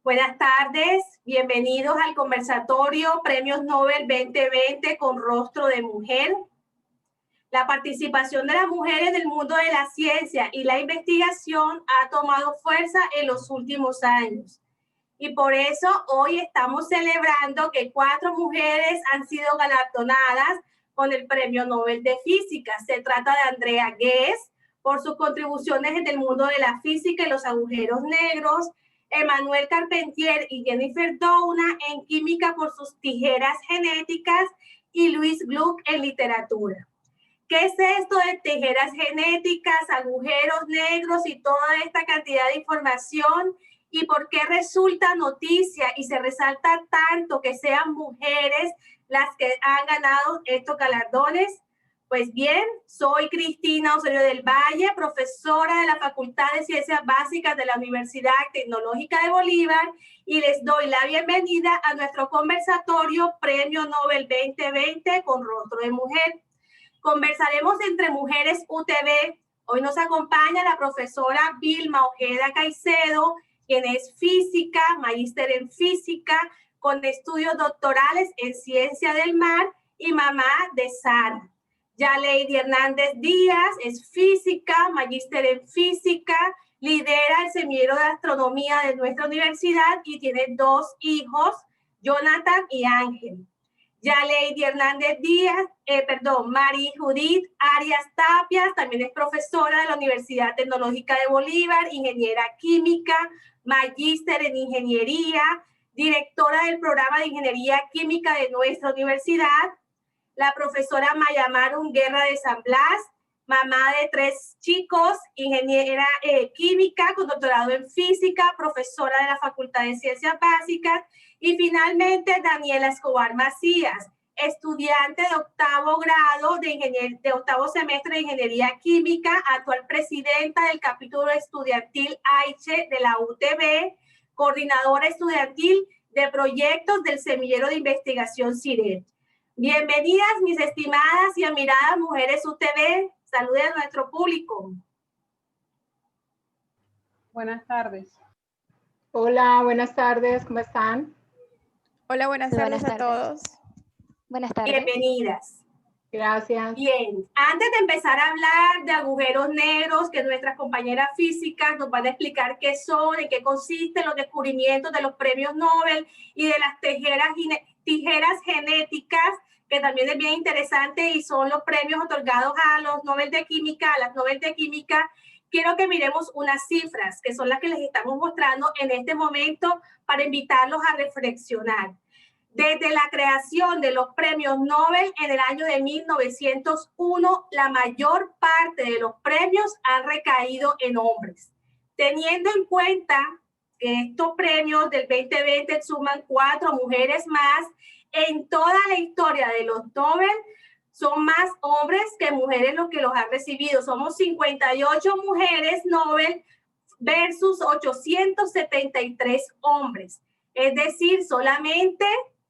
Buenas tardes, bienvenidos al conversatorio Premios Nobel 2020 con rostro de mujer. La participación de las mujeres en el mundo de la ciencia y la investigación ha tomado fuerza en los últimos años. Y por eso hoy estamos celebrando que 4 mujeres han sido galardonadas con el Premio Nobel de Física. Se trata de Andrea Ghez por sus contribuciones en el mundo de la física y los agujeros negros, Emmanuel Carpentier y Jennifer Doudna en química por sus tijeras genéticas y Louise Gluck en literatura. ¿Qué es esto de tijeras genéticas, agujeros negros y toda esta cantidad de información? ¿Y por qué resulta noticia y se resalta tanto que sean mujeres las que han ganado estos galardones? Pues bien, soy Cristina Osorio del Valle, profesora de la Facultad de Ciencias Básicas de la Universidad Tecnológica de Bolívar, y les doy la bienvenida a nuestro conversatorio Premio Nobel 2020 con rostro de mujer. Conversaremos entre mujeres UTV. Hoy nos acompaña la profesora Vilma Ojeda Caicedo, quien es física, magíster en física, con estudios doctorales en ciencia del mar y mamá de Sara. Yaleidi Hernández Díaz es física, magíster en física, lidera el semillero de astronomía de nuestra universidad y tiene 2 hijos, Jonathan y Ángel. Yaleidi Hernández Díaz, María Judith Arias Tapias, también es profesora de la Universidad Tecnológica de Bolívar, ingeniera química, magíster en ingeniería, directora del programa de ingeniería química de nuestra universidad. La profesora Mayamaru Guerra de San Blas, mamá de 3 chicos, ingeniera química con doctorado en física, profesora de la Facultad de Ciencias Básicas. Y finalmente, Daniela Escobar Macías, estudiante de 8º grado de 8º semestre de Ingeniería Química, actual presidenta del capítulo estudiantil AICHE de la UTB, coordinadora estudiantil de proyectos del semillero de investigación CIRET. Bienvenidas, mis estimadas y admiradas mujeres UTB. Saluden a nuestro público. Buenas tardes. Hola, buenas tardes, ¿cómo están? Hola, buenas tardes a todos. Buenas tardes. Bienvenidas. Gracias. Bien, antes de empezar a hablar de agujeros negros, que nuestras compañeras físicas nos van a explicar qué son, en qué consisten los descubrimientos de los premios Nobel y de las tijeras genéticas, que también es bien interesante y son los premios otorgados a los Nobel de Química, a las Nobel de Química, quiero que miremos unas cifras que son las que les estamos mostrando en este momento para invitarlos a reflexionar. Desde la creación de los premios Nobel en el año de 1901, la mayor parte de los premios han recaído en hombres. Teniendo en cuenta que estos premios del 2020 suman 4 mujeres más, en toda la historia de los Nobel son más hombres que mujeres los que los han recibido. Somos 58 mujeres Nobel versus 873 hombres. Es decir, solamente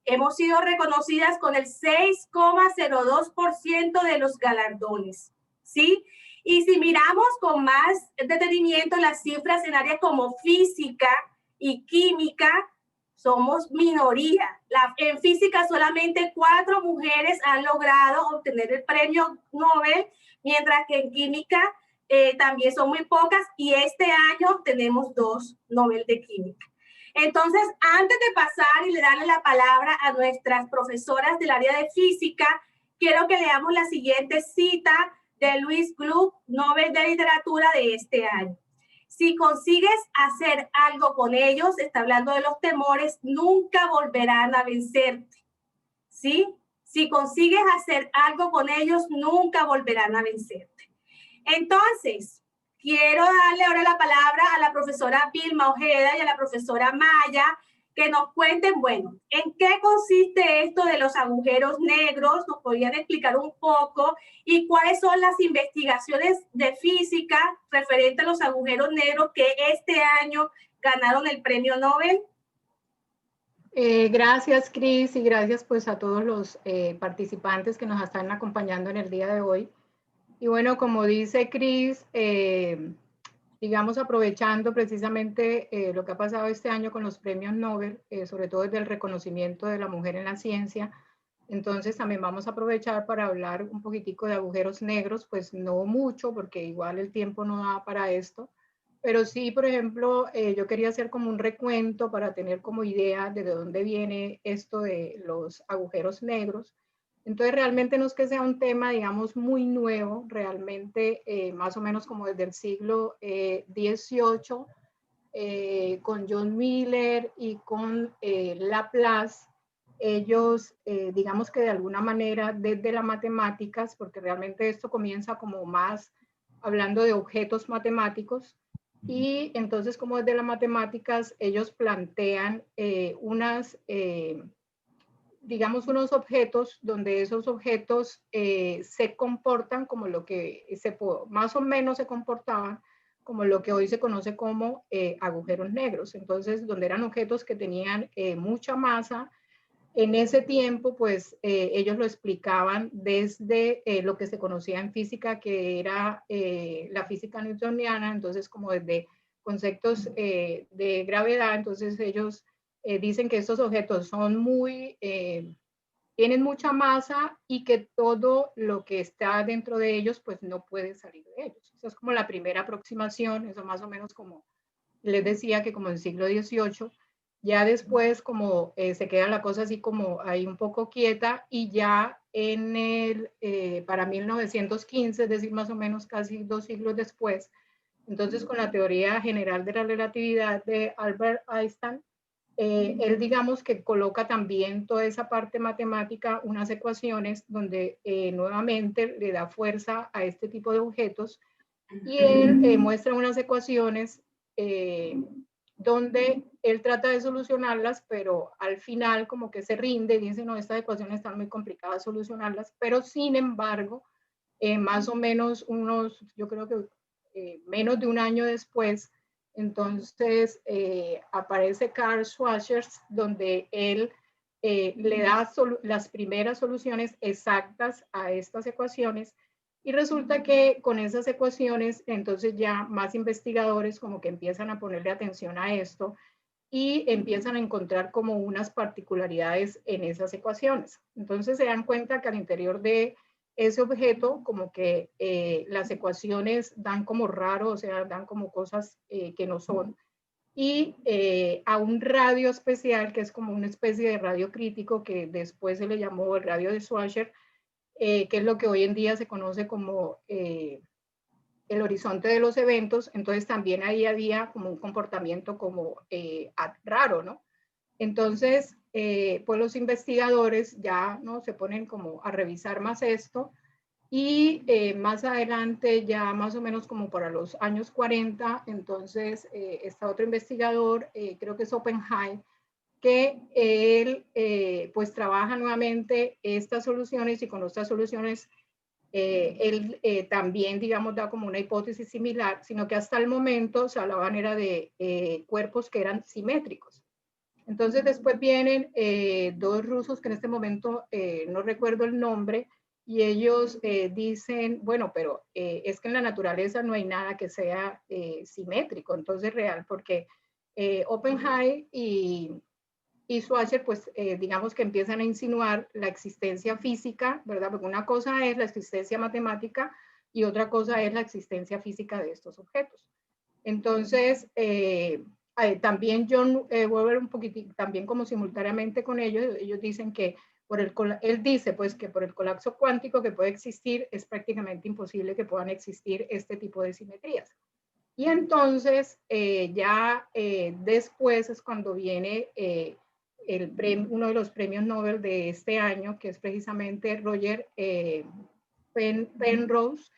hemos sido reconocidas con el 6,02% de los galardones, ¿sí? Y si miramos con más detenimiento las cifras en áreas como física y química, somos minoría. En física solamente 4 mujeres han logrado obtener el premio Nobel, mientras que en química también son muy pocas, y este año tenemos 2 Nobel de Química. Entonces, antes de pasar y darle la palabra a nuestras profesoras del área de física, quiero que leamos la siguiente cita de Louise Gluck, Nobel de Literatura de este año. Si consigues hacer algo con ellos, está hablando de los temores, nunca volverán a vencerte. ¿Sí? Si consigues hacer algo con ellos, nunca volverán a vencerte. Entonces, quiero darle ahora la palabra a la profesora Vilma Ojeda y a la profesora Maya, que nos cuenten, bueno, ¿en qué consiste esto de los agujeros negros? ¿Nos podrían explicar un poco? ¿Y cuáles son las investigaciones de física referentes a los agujeros negros que este año ganaron el premio Nobel? Gracias, Cris, y gracias pues a todos los participantes que nos están acompañando en el día de hoy. Y bueno, como dice Cris, digamos, aprovechando precisamente lo que ha pasado este año con los premios Nobel, sobre todo desde el reconocimiento de la mujer en la ciencia. Entonces también vamos a aprovechar para hablar un poquitico de agujeros negros, pues no mucho, porque igual el tiempo no da para esto, pero sí, por ejemplo, yo quería hacer como un recuento para tener como idea de dónde viene esto de los agujeros negros. Entonces, realmente no es que sea un tema, digamos, muy nuevo, realmente más o menos como desde el siglo XVIII, con John Miller y con Laplace, ellos, digamos que de alguna manera desde las matemáticas, porque realmente esto comienza como más hablando de objetos matemáticos, y entonces como desde las matemáticas ellos plantean digamos, unos objetos donde esos objetos se comportan como lo que más o menos se comportaban como lo que hoy se conoce como agujeros negros. Entonces, donde eran objetos que tenían mucha masa, en ese tiempo, pues ellos lo explicaban desde lo que se conocía en física, que era la física newtoniana, entonces como desde conceptos de gravedad, entonces ellos dicen que estos objetos son tienen mucha masa y que todo lo que está dentro de ellos, pues no puede salir de ellos. Esa es como la primera aproximación, eso más o menos como les decía que como en el siglo XVIII. Ya después como se queda la cosa así como ahí un poco quieta y ya para 1915, es decir, más o menos casi 2 siglos después, entonces con la teoría general de la relatividad de Albert Einstein, él digamos que coloca también toda esa parte matemática, unas ecuaciones donde nuevamente le da fuerza a este tipo de objetos y él muestra unas ecuaciones donde él trata de solucionarlas, pero al final como que se rinde y dice, no, estas ecuaciones están muy complicadas solucionarlas, pero sin embargo, más o menos yo creo que menos de un año después, entonces aparece Karl Schwager, donde él le da las primeras soluciones exactas a estas ecuaciones y resulta que con esas ecuaciones, entonces ya más investigadores como que empiezan a ponerle atención a esto y empiezan a encontrar como unas particularidades en esas ecuaciones. Entonces se dan cuenta que al interior de ese objeto como que las ecuaciones dan como raro, o sea, dan como cosas que no son. Y a un radio especial, que es como una especie de radio crítico, que después se le llamó el radio de Schwager, que es lo que hoy en día se conoce como el horizonte de los eventos, entonces también ahí había como un comportamiento como raro, ¿no? Entonces, pues los investigadores ya no se ponen como a revisar más esto y más adelante, ya más o menos como para los años 40, entonces está otro investigador, creo que es Oppenheim, que él pues trabaja nuevamente estas soluciones y con estas soluciones él también, digamos, da como una hipótesis similar, sino que hasta el momento se hablaban era de cuerpos que eran simétricos. Entonces después vienen dos rusos que en este momento no recuerdo el nombre y ellos dicen, bueno, pero es que en la naturaleza no hay nada que sea simétrico, entonces real, porque Oppenheim y Schwager, pues digamos que empiezan a insinuar la existencia física, ¿verdad? Porque una cosa es la existencia matemática y otra cosa es la existencia física de estos objetos. Entonces, también John Webber un poquitín, también como simultáneamente con ellos dicen que él dice pues que por el colapso cuántico que puede existir es prácticamente imposible que puedan existir este tipo de simetrías. Y entonces ya después es cuando viene uno de los premios Nobel de este año, que es precisamente Roger Penrose,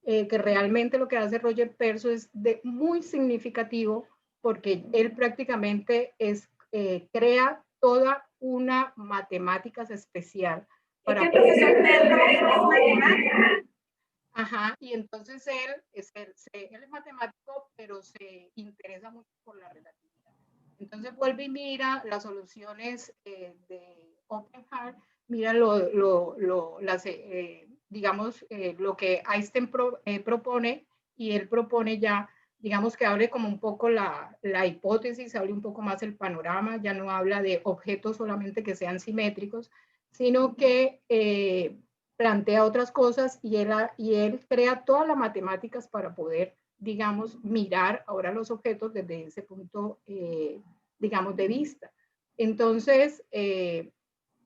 que realmente lo que hace Roger Penrose es muy significativo porque él prácticamente crea toda una matemáticas especial. Es que el profesor Penrose es matemático. Ajá, y entonces él es matemático, pero se interesa mucho por la relatividad. Entonces vuelve y mira las soluciones de Oppenheim, mira digamos, lo que Einstein propone, y él propone ya digamos que abre como un poco la hipótesis, abre un poco más el panorama, ya no habla de objetos solamente que sean simétricos, sino que plantea otras cosas y él crea todas las matemáticas para poder, digamos, mirar ahora los objetos desde ese punto, digamos, de vista. Entonces,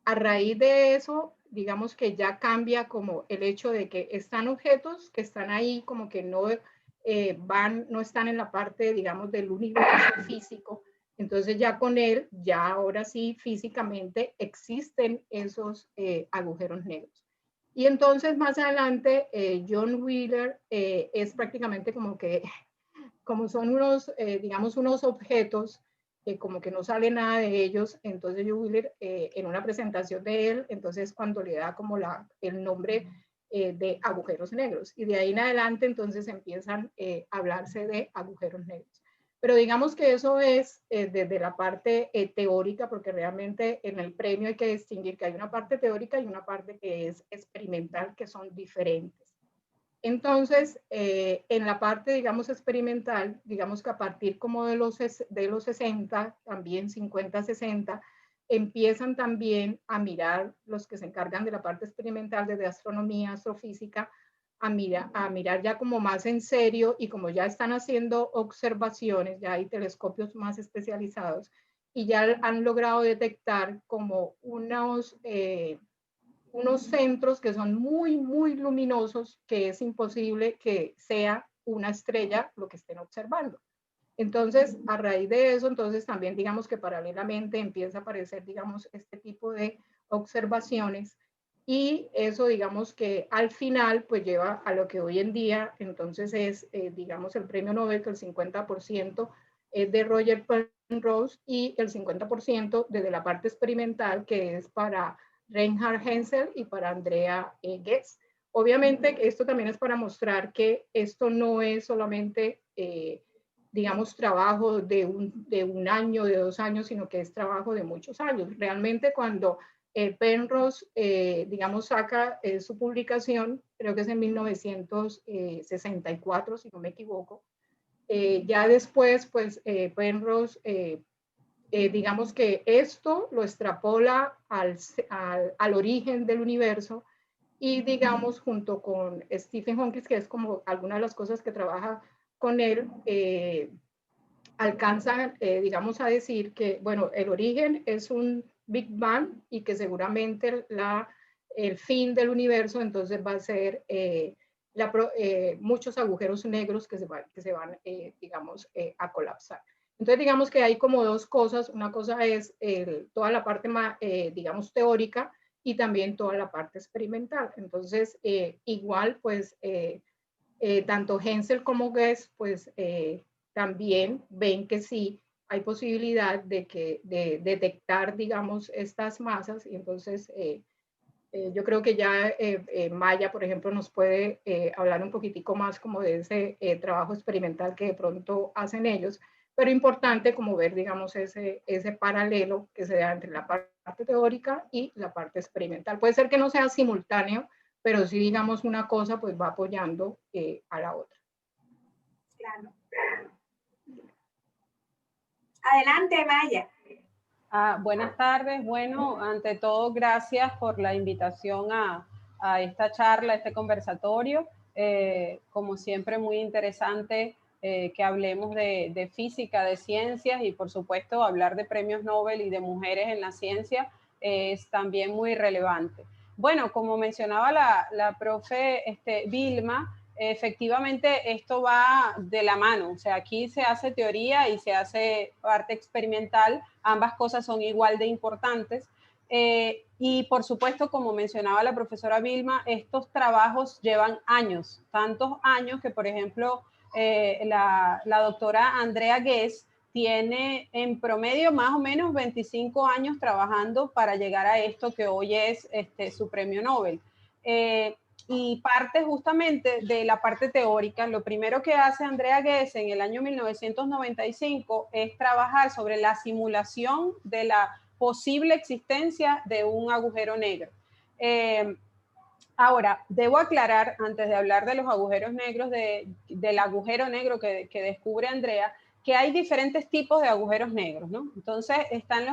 a raíz de eso, digamos que ya cambia como el hecho de que están objetos que están ahí como que no no están en la parte, digamos, del universo físico. Entonces ya con él, ya ahora sí físicamente existen esos agujeros negros. Y entonces más adelante, John Wheeler es prácticamente como que, como son unos, digamos, unos objetos, como que no sale nada de ellos, entonces John Wheeler, en una presentación de él, entonces cuando le da como el nombre de agujeros negros. Y de ahí en adelante entonces empiezan a hablarse de agujeros negros. Pero digamos que eso es desde la parte teórica, porque realmente en el premio hay que distinguir que hay una parte teórica y una parte que es experimental, que son diferentes. Entonces, en la parte, digamos, experimental, digamos que a partir como de los 60, también 50, 60, empiezan también a mirar los que se encargan de la parte experimental desde astronomía, astrofísica, a mirar ya como más en serio y como ya están haciendo observaciones, ya hay telescopios más especializados y ya han logrado detectar como unos centros que son muy, muy luminosos, que es imposible que sea una estrella lo que estén observando. Entonces, a raíz de eso, entonces también digamos que paralelamente empieza a aparecer, digamos, este tipo de observaciones y eso, digamos que al final, pues lleva a lo que hoy en día, entonces es, digamos, el premio Nobel, que el 50% es de Roger Penrose y el 50% desde la parte experimental, que es para Reinhard Hensel y para Andrea Ghez. Obviamente, esto también es para mostrar que esto no es solamente digamos, trabajo de un año, de 2 años, sino que es trabajo de muchos años. Realmente cuando Penrose, digamos, saca su publicación, creo que es en 1964, si no me equivoco, ya después, pues, Penrose, digamos que esto lo extrapola al origen del universo y, digamos, junto con Stephen Hawking, que es como algunas de las cosas que trabaja con él, alcanzan, digamos, a decir que, bueno, el origen es un Big Bang y que seguramente el fin del universo entonces va a ser muchos agujeros negros que se van digamos, a colapsar. Entonces, digamos que hay como dos cosas. Una cosa es toda la parte más, digamos, teórica y también toda la parte experimental. Entonces, igual, pues, tanto Hensel como Guess, pues, también ven que sí hay posibilidad de detectar, digamos, estas masas. Y entonces, yo creo que ya Maya, por ejemplo, nos puede hablar un poquitico más como de ese trabajo experimental que de pronto hacen ellos, pero importante como ver, digamos, ese paralelo que se da entre la parte teórica y la parte experimental. Puede ser que no sea simultáneo, pero sí, digamos, una cosa pues va apoyando a la otra. Claro. Adelante, Maya. Buenas tardes. Bueno, ante todo, gracias por la invitación a esta charla, a este conversatorio. Como siempre, muy interesante que hablemos de física, de ciencias y, por supuesto, hablar de premios Nobel y de mujeres en la ciencia es también muy relevante. Bueno, como mencionaba la profe Vilma, efectivamente esto va de la mano, o sea, aquí se hace teoría y se hace parte experimental, ambas cosas son igual de importantes. Y por supuesto, como mencionaba la profesora Vilma, estos trabajos llevan años, tantos años que, por ejemplo, la doctora Andrea Ghez tiene en promedio más o menos 25 años trabajando para llegar a esto que hoy es su premio Nobel. Y parte justamente de la parte teórica. Lo primero que hace Andrea Ghez en el año 1995 es trabajar sobre la simulación de la posible existencia de un agujero negro. Ahora, debo aclarar, antes de hablar de los agujeros negros, del agujero negro que descubre Andrea, que hay diferentes tipos de agujeros negros, ¿no? Entonces,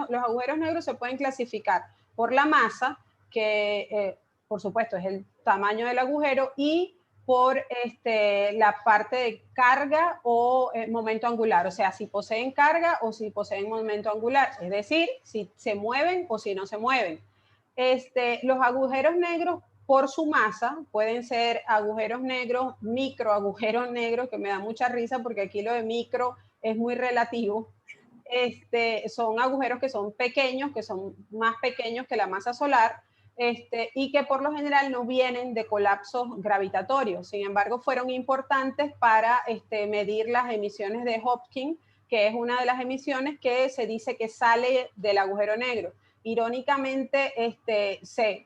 los agujeros negros se pueden clasificar por la masa, que por supuesto es el tamaño del agujero, y por la parte de carga o momento angular, o sea, si poseen carga o si poseen momento angular, es decir, si se mueven o si no se mueven. Los agujeros negros por su masa pueden ser agujeros negros, micro agujeros negros, que me da mucha risa porque aquí lo de micro es muy relativo. Son agujeros que son pequeños, que son más pequeños que la masa solar, y que por lo general no vienen de colapsos gravitatorios. Sin embargo, fueron importantes para medir las emisiones de Hopkins, que es una de las emisiones que se dice que sale del agujero negro. Irónicamente,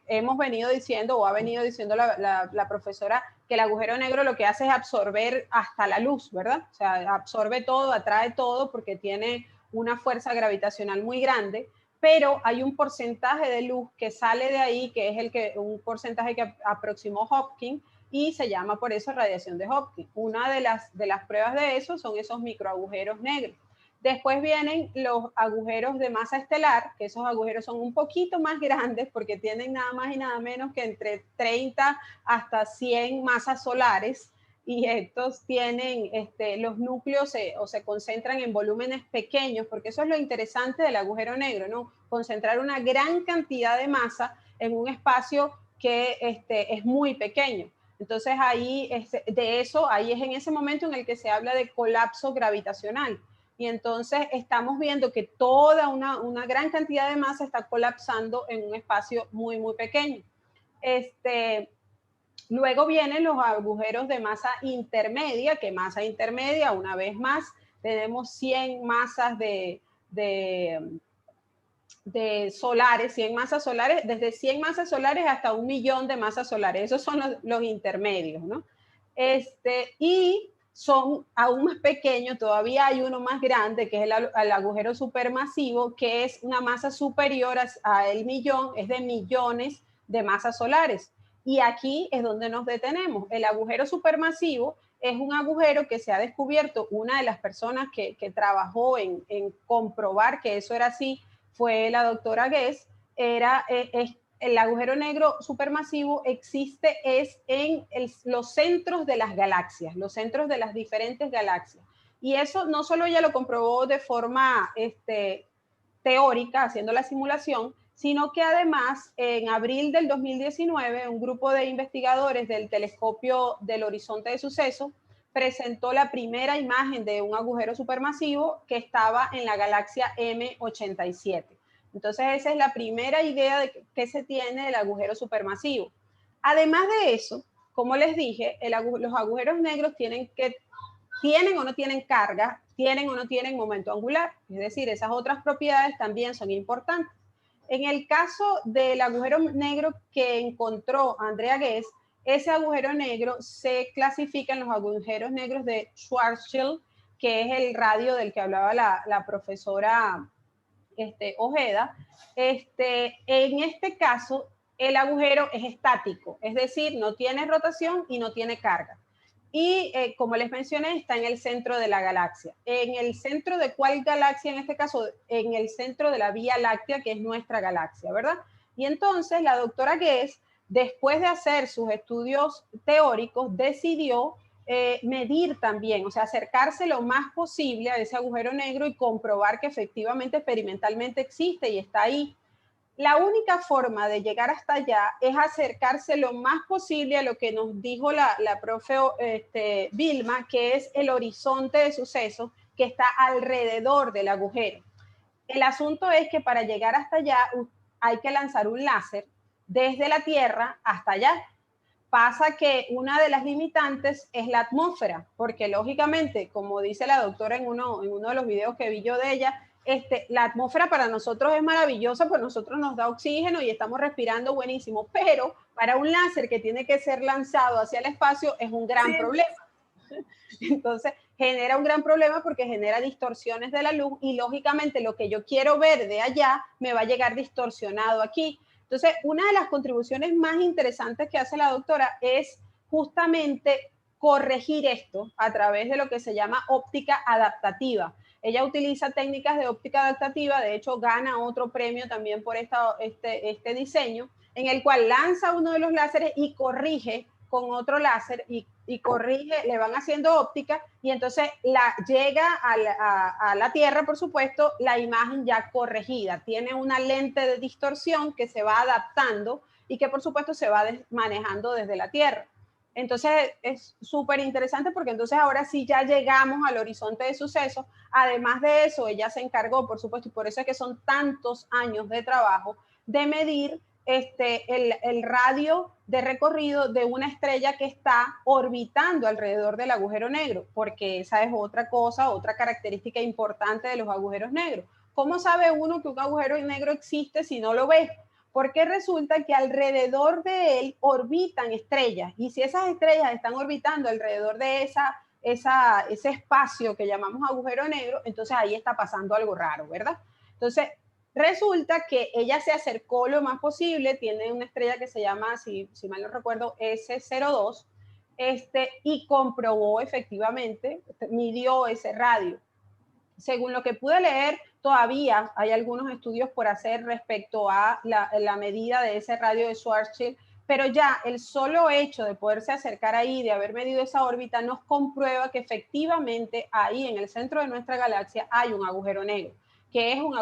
hemos venido diciendo, o ha venido diciendo la profesora, que el agujero negro lo que hace es absorber hasta la luz, ¿verdad? O sea, absorbe todo, atrae todo, porque tiene una fuerza gravitacional muy grande, pero hay un porcentaje de luz que sale de ahí, que es un porcentaje que aproximó Hopkins, y se llama por eso radiación de Hopkins. Una de las pruebas de eso son esos microagujeros negros. Después vienen los agujeros de masa estelar, que esos agujeros son un poquito más grandes porque tienen nada más y nada menos que entre 30 hasta 100 masas solares, y estos tienen, los núcleos se concentran en volúmenes pequeños, porque eso es lo interesante del agujero negro, ¿no? Concentrar una gran cantidad de masa en un espacio que es muy pequeño. Entonces ahí es en ese momento en el que se habla de colapso gravitacional. Y entonces estamos viendo que toda una gran cantidad de masa está colapsando en un espacio muy, muy pequeño. Luego vienen los agujeros de masa intermedia, que masa intermedia, una vez más, tenemos 100 masas de solares, 100 masas solares, desde 100 masas solares hasta 1 millón de masas solares. Esos son los intermedios, ¿no? Y son aún más pequeños, todavía hay uno más grande, que es el agujero supermasivo, que es una masa superior a el millón, es de millones de masas solares. Y aquí es donde nos detenemos. El agujero supermasivo es un agujero que se ha descubierto, una de las personas que trabajó en comprobar que eso era así, fue la doctora Guess. El agujero negro supermasivo existe en los centros de las galaxias, los centros de las diferentes galaxias. Y eso no solo ella lo comprobó de forma teórica, haciendo la simulación, sino que además en abril del 2019 un grupo de investigadores del telescopio del horizonte de sucesos presentó la primera imagen de un agujero supermasivo que estaba en la galaxia M87. Entonces esa es la primera idea que se tiene del agujero supermasivo. Además de eso, como les dije, los agujeros negros tienen o no tienen carga, tienen o no tienen momento angular. Es decir, esas otras propiedades también son importantes. En el caso del agujero negro que encontró Andrea Guess, ese agujero negro se clasifica en los agujeros negros de Schwarzschild, que es el radio del que hablaba la profesora Ojeda. En este caso, el agujero es estático, es decir, no tiene rotación y no tiene carga. Y como les mencioné, está en el centro de la galaxia. ¿En el centro de cuál galaxia? En este caso, en el centro de la Vía Láctea, que es nuestra galaxia, ¿verdad? Y entonces la doctora Guess, después de hacer sus estudios teóricos, decidió medir también, o sea, acercarse lo más posible a ese agujero negro y comprobar que efectivamente experimentalmente existe y está ahí. La única forma de llegar hasta allá es acercarse lo más posible a lo que nos dijo la profe Vilma, que es el horizonte de sucesos que está alrededor del agujero. El asunto es que para llegar hasta allá hay que lanzar un láser desde la Tierra hasta allá. Pasa que una de las limitantes es la atmósfera, porque lógicamente, como dice la doctora en uno de los videos que vi yo de ella, la atmósfera para nosotros es maravillosa, pues nosotros nos da oxígeno y estamos respirando buenísimo, pero para un láser que tiene que ser lanzado hacia el espacio es un gran problema. Entonces genera un gran problema porque genera distorsiones de la luz y lógicamente lo que yo quiero ver de allá me va a llegar distorsionado aquí. Entonces, una de las contribuciones más interesantes que hace la doctora es justamente corregir esto a través de lo que se llama óptica adaptativa. Ella utiliza técnicas de óptica adaptativa, de hecho gana otro premio también por este diseño, en el cual lanza uno de los láseres y corrige con otro láser y corrige, le van haciendo óptica y entonces llega a la Tierra, por supuesto, la imagen ya corregida. Tiene una lente de distorsión que se va adaptando y que por supuesto se va manejando desde la Tierra. Entonces es súper interesante porque entonces ahora sí ya llegamos al horizonte de sucesos. Además de eso, ella se encargó, por supuesto, y por eso es que son tantos años de trabajo, de medir el radio de recorrido de una estrella que está orbitando alrededor del agujero negro, porque esa es otra cosa, otra característica importante de los agujeros negros. ¿Cómo sabe uno que un agujero negro existe si no lo ve? Porque resulta que alrededor de él orbitan estrellas, y si esas estrellas están orbitando alrededor de ese espacio que llamamos agujero negro, entonces ahí está pasando algo raro, ¿verdad? Entonces, resulta que ella se acercó lo más posible, tiene una estrella que se llama, si mal no recuerdo, S02, y comprobó efectivamente, midió ese radio. Según lo que pude leer, todavía hay algunos estudios por hacer respecto a la medida de ese radio de Schwarzschild, pero ya el solo hecho de poderse acercar ahí, de haber medido esa órbita, nos comprueba que efectivamente ahí en el centro de nuestra galaxia hay un agujero negro, que es un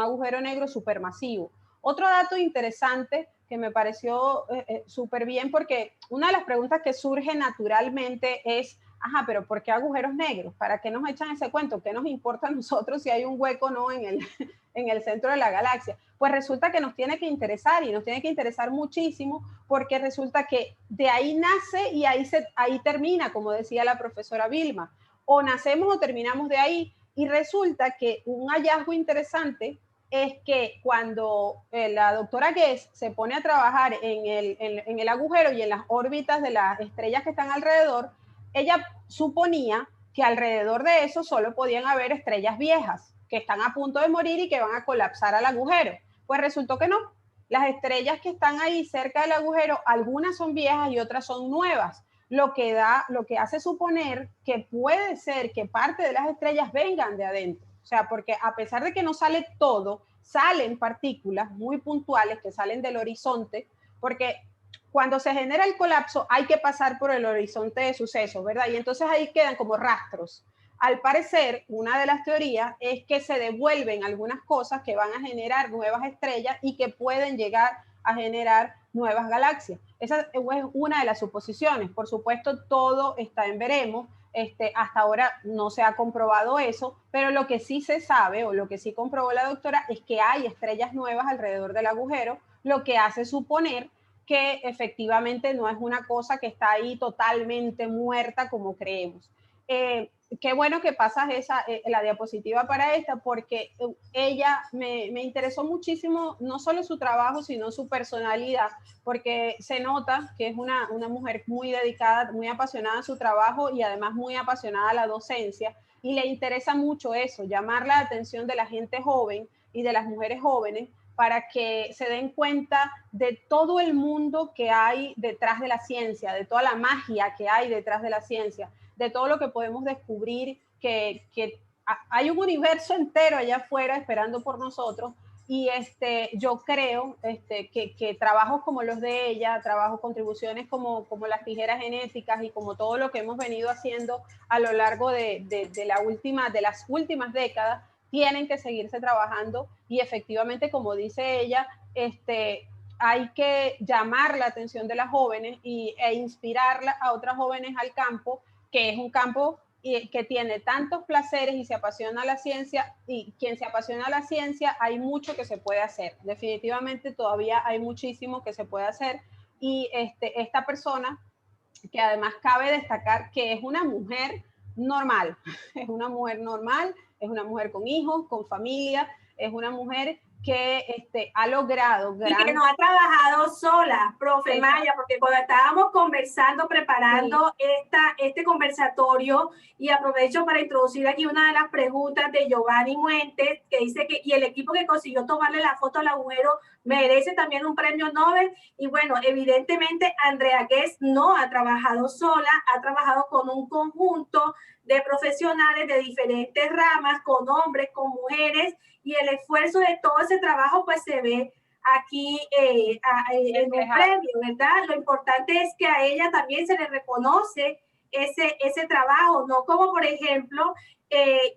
agujero negro supermasivo. Otro dato interesante que me pareció súper bien, porque una de las preguntas que surge naturalmente es, ajá, pero ¿por qué agujeros negros? ¿Para qué nos echan ese cuento? ¿Qué nos importa a nosotros si hay un hueco o no en el centro de la galaxia? Pues resulta que nos tiene que interesar, y nos tiene que interesar muchísimo, porque resulta que de ahí nace y ahí termina, como decía la profesora Vilma. O nacemos o terminamos de ahí. Y resulta que un hallazgo interesante es que cuando la doctora Guess se pone a trabajar en el agujero y en las órbitas de las estrellas que están alrededor, ella suponía que alrededor de eso solo podían haber estrellas viejas que están a punto de morir y que van a colapsar al agujero. Pues resultó que no. Las estrellas que están ahí cerca del agujero, algunas son viejas y otras son nuevas, lo que hace suponer que puede ser que parte de las estrellas vengan de adentro. O sea, porque a pesar de que no sale todo, salen partículas muy puntuales que salen del horizonte, porque cuando se genera el colapso hay que pasar por el horizonte de sucesos, ¿verdad? Y entonces ahí quedan como rastros. Al parecer, una de las teorías es que se devuelven algunas cosas que van a generar nuevas estrellas y que pueden llegar a generar nuevas galaxias. Esa es una de las suposiciones. Por supuesto, todo está en veremos. Hasta ahora no se ha comprobado eso, pero lo que sí se sabe, o lo que sí comprobó la doctora, es que hay estrellas nuevas alrededor del agujero, lo que hace suponer que efectivamente no es una cosa que está ahí totalmente muerta como creemos. Qué bueno que pasas la diapositiva para esta, porque ella me interesó muchísimo, no solo su trabajo, sino su personalidad, porque se nota que es una mujer muy dedicada, muy apasionada a su trabajo y además muy apasionada a la docencia, y le interesa mucho eso, llamar la atención de la gente joven y de las mujeres jóvenes para que se den cuenta de todo el mundo que hay detrás de la ciencia, de toda la magia que hay detrás de la ciencia, de todo lo que podemos descubrir, que hay un universo entero allá afuera esperando por nosotros. Y yo creo que trabajos como los de ella, trabajos, contribuciones como las tijeras genéticas y como todo lo que hemos venido haciendo a lo largo de las últimas décadas, tienen que seguirse trabajando, y efectivamente, como dice ella, hay que llamar la atención de las jóvenes e inspirar a otras jóvenes al campo, que es un campo que tiene tantos placeres y se apasiona a la ciencia, y quien se apasiona a la ciencia, hay mucho que se puede hacer. Definitivamente todavía hay muchísimo que se puede hacer, y esta persona, que además cabe destacar que es una mujer normal, es una mujer normal, es una mujer con hijos, con familia, es una mujer que ha logrado y que no ha trabajado sola, profe Maya, porque cuando estábamos conversando, preparando este conversatorio, y aprovecho para introducir aquí una de las preguntas de Giovanni Muentes, que dice que y el equipo que consiguió tomarle la foto al agujero merece también un premio Nobel. Y bueno, evidentemente Andrea Guess no ha trabajado sola, ha trabajado con un conjunto de profesionales de diferentes ramas, con hombres, con mujeres, y el esfuerzo de todo ese trabajo pues se ve aquí en un premio, ¿verdad? Lo importante es que a ella también se le reconoce ese trabajo, no como por ejemplo,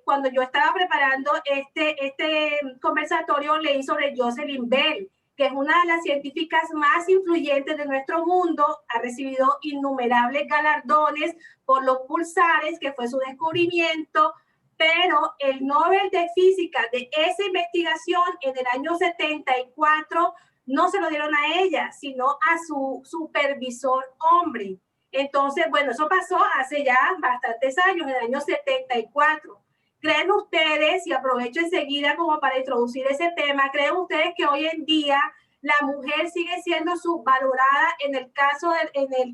cuando yo estaba preparando este conversatorio, leí sobre Jocelyn Bell, que es una de las científicas más influyentes de nuestro mundo, ha recibido innumerables galardones por los pulsares, que fue su descubrimiento, pero el Nobel de Física de esa investigación en el año 74 no se lo dieron a ella, sino a su supervisor hombre. Entonces, bueno, eso pasó hace ya bastantes años, en el año 74. ¿Creen ustedes, y aprovecho enseguida como para introducir ese tema, creen ustedes que hoy en día la mujer sigue siendo subvalorada en el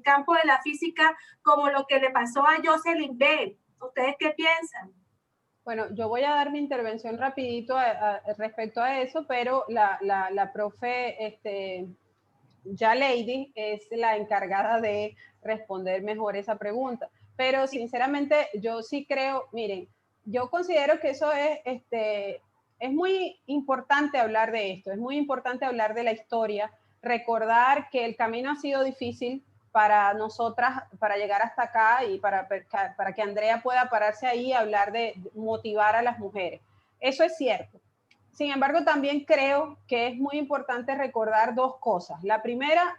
campo de la física, como lo que le pasó a Jocelyn Bell? ¿Ustedes qué piensan? Bueno, yo voy a dar mi intervención rapidito respecto a eso, pero la profe Yalady es la encargada de responder mejor esa pregunta. Pero sinceramente yo sí creo, miren, yo considero que eso es muy importante hablar de esto, es muy importante hablar de la historia, recordar que el camino ha sido difícil para nosotras, para llegar hasta acá y para que Andrea pueda pararse ahí y hablar de motivar a las mujeres. Eso es cierto. Sin embargo, también creo que es muy importante recordar dos cosas. La primera,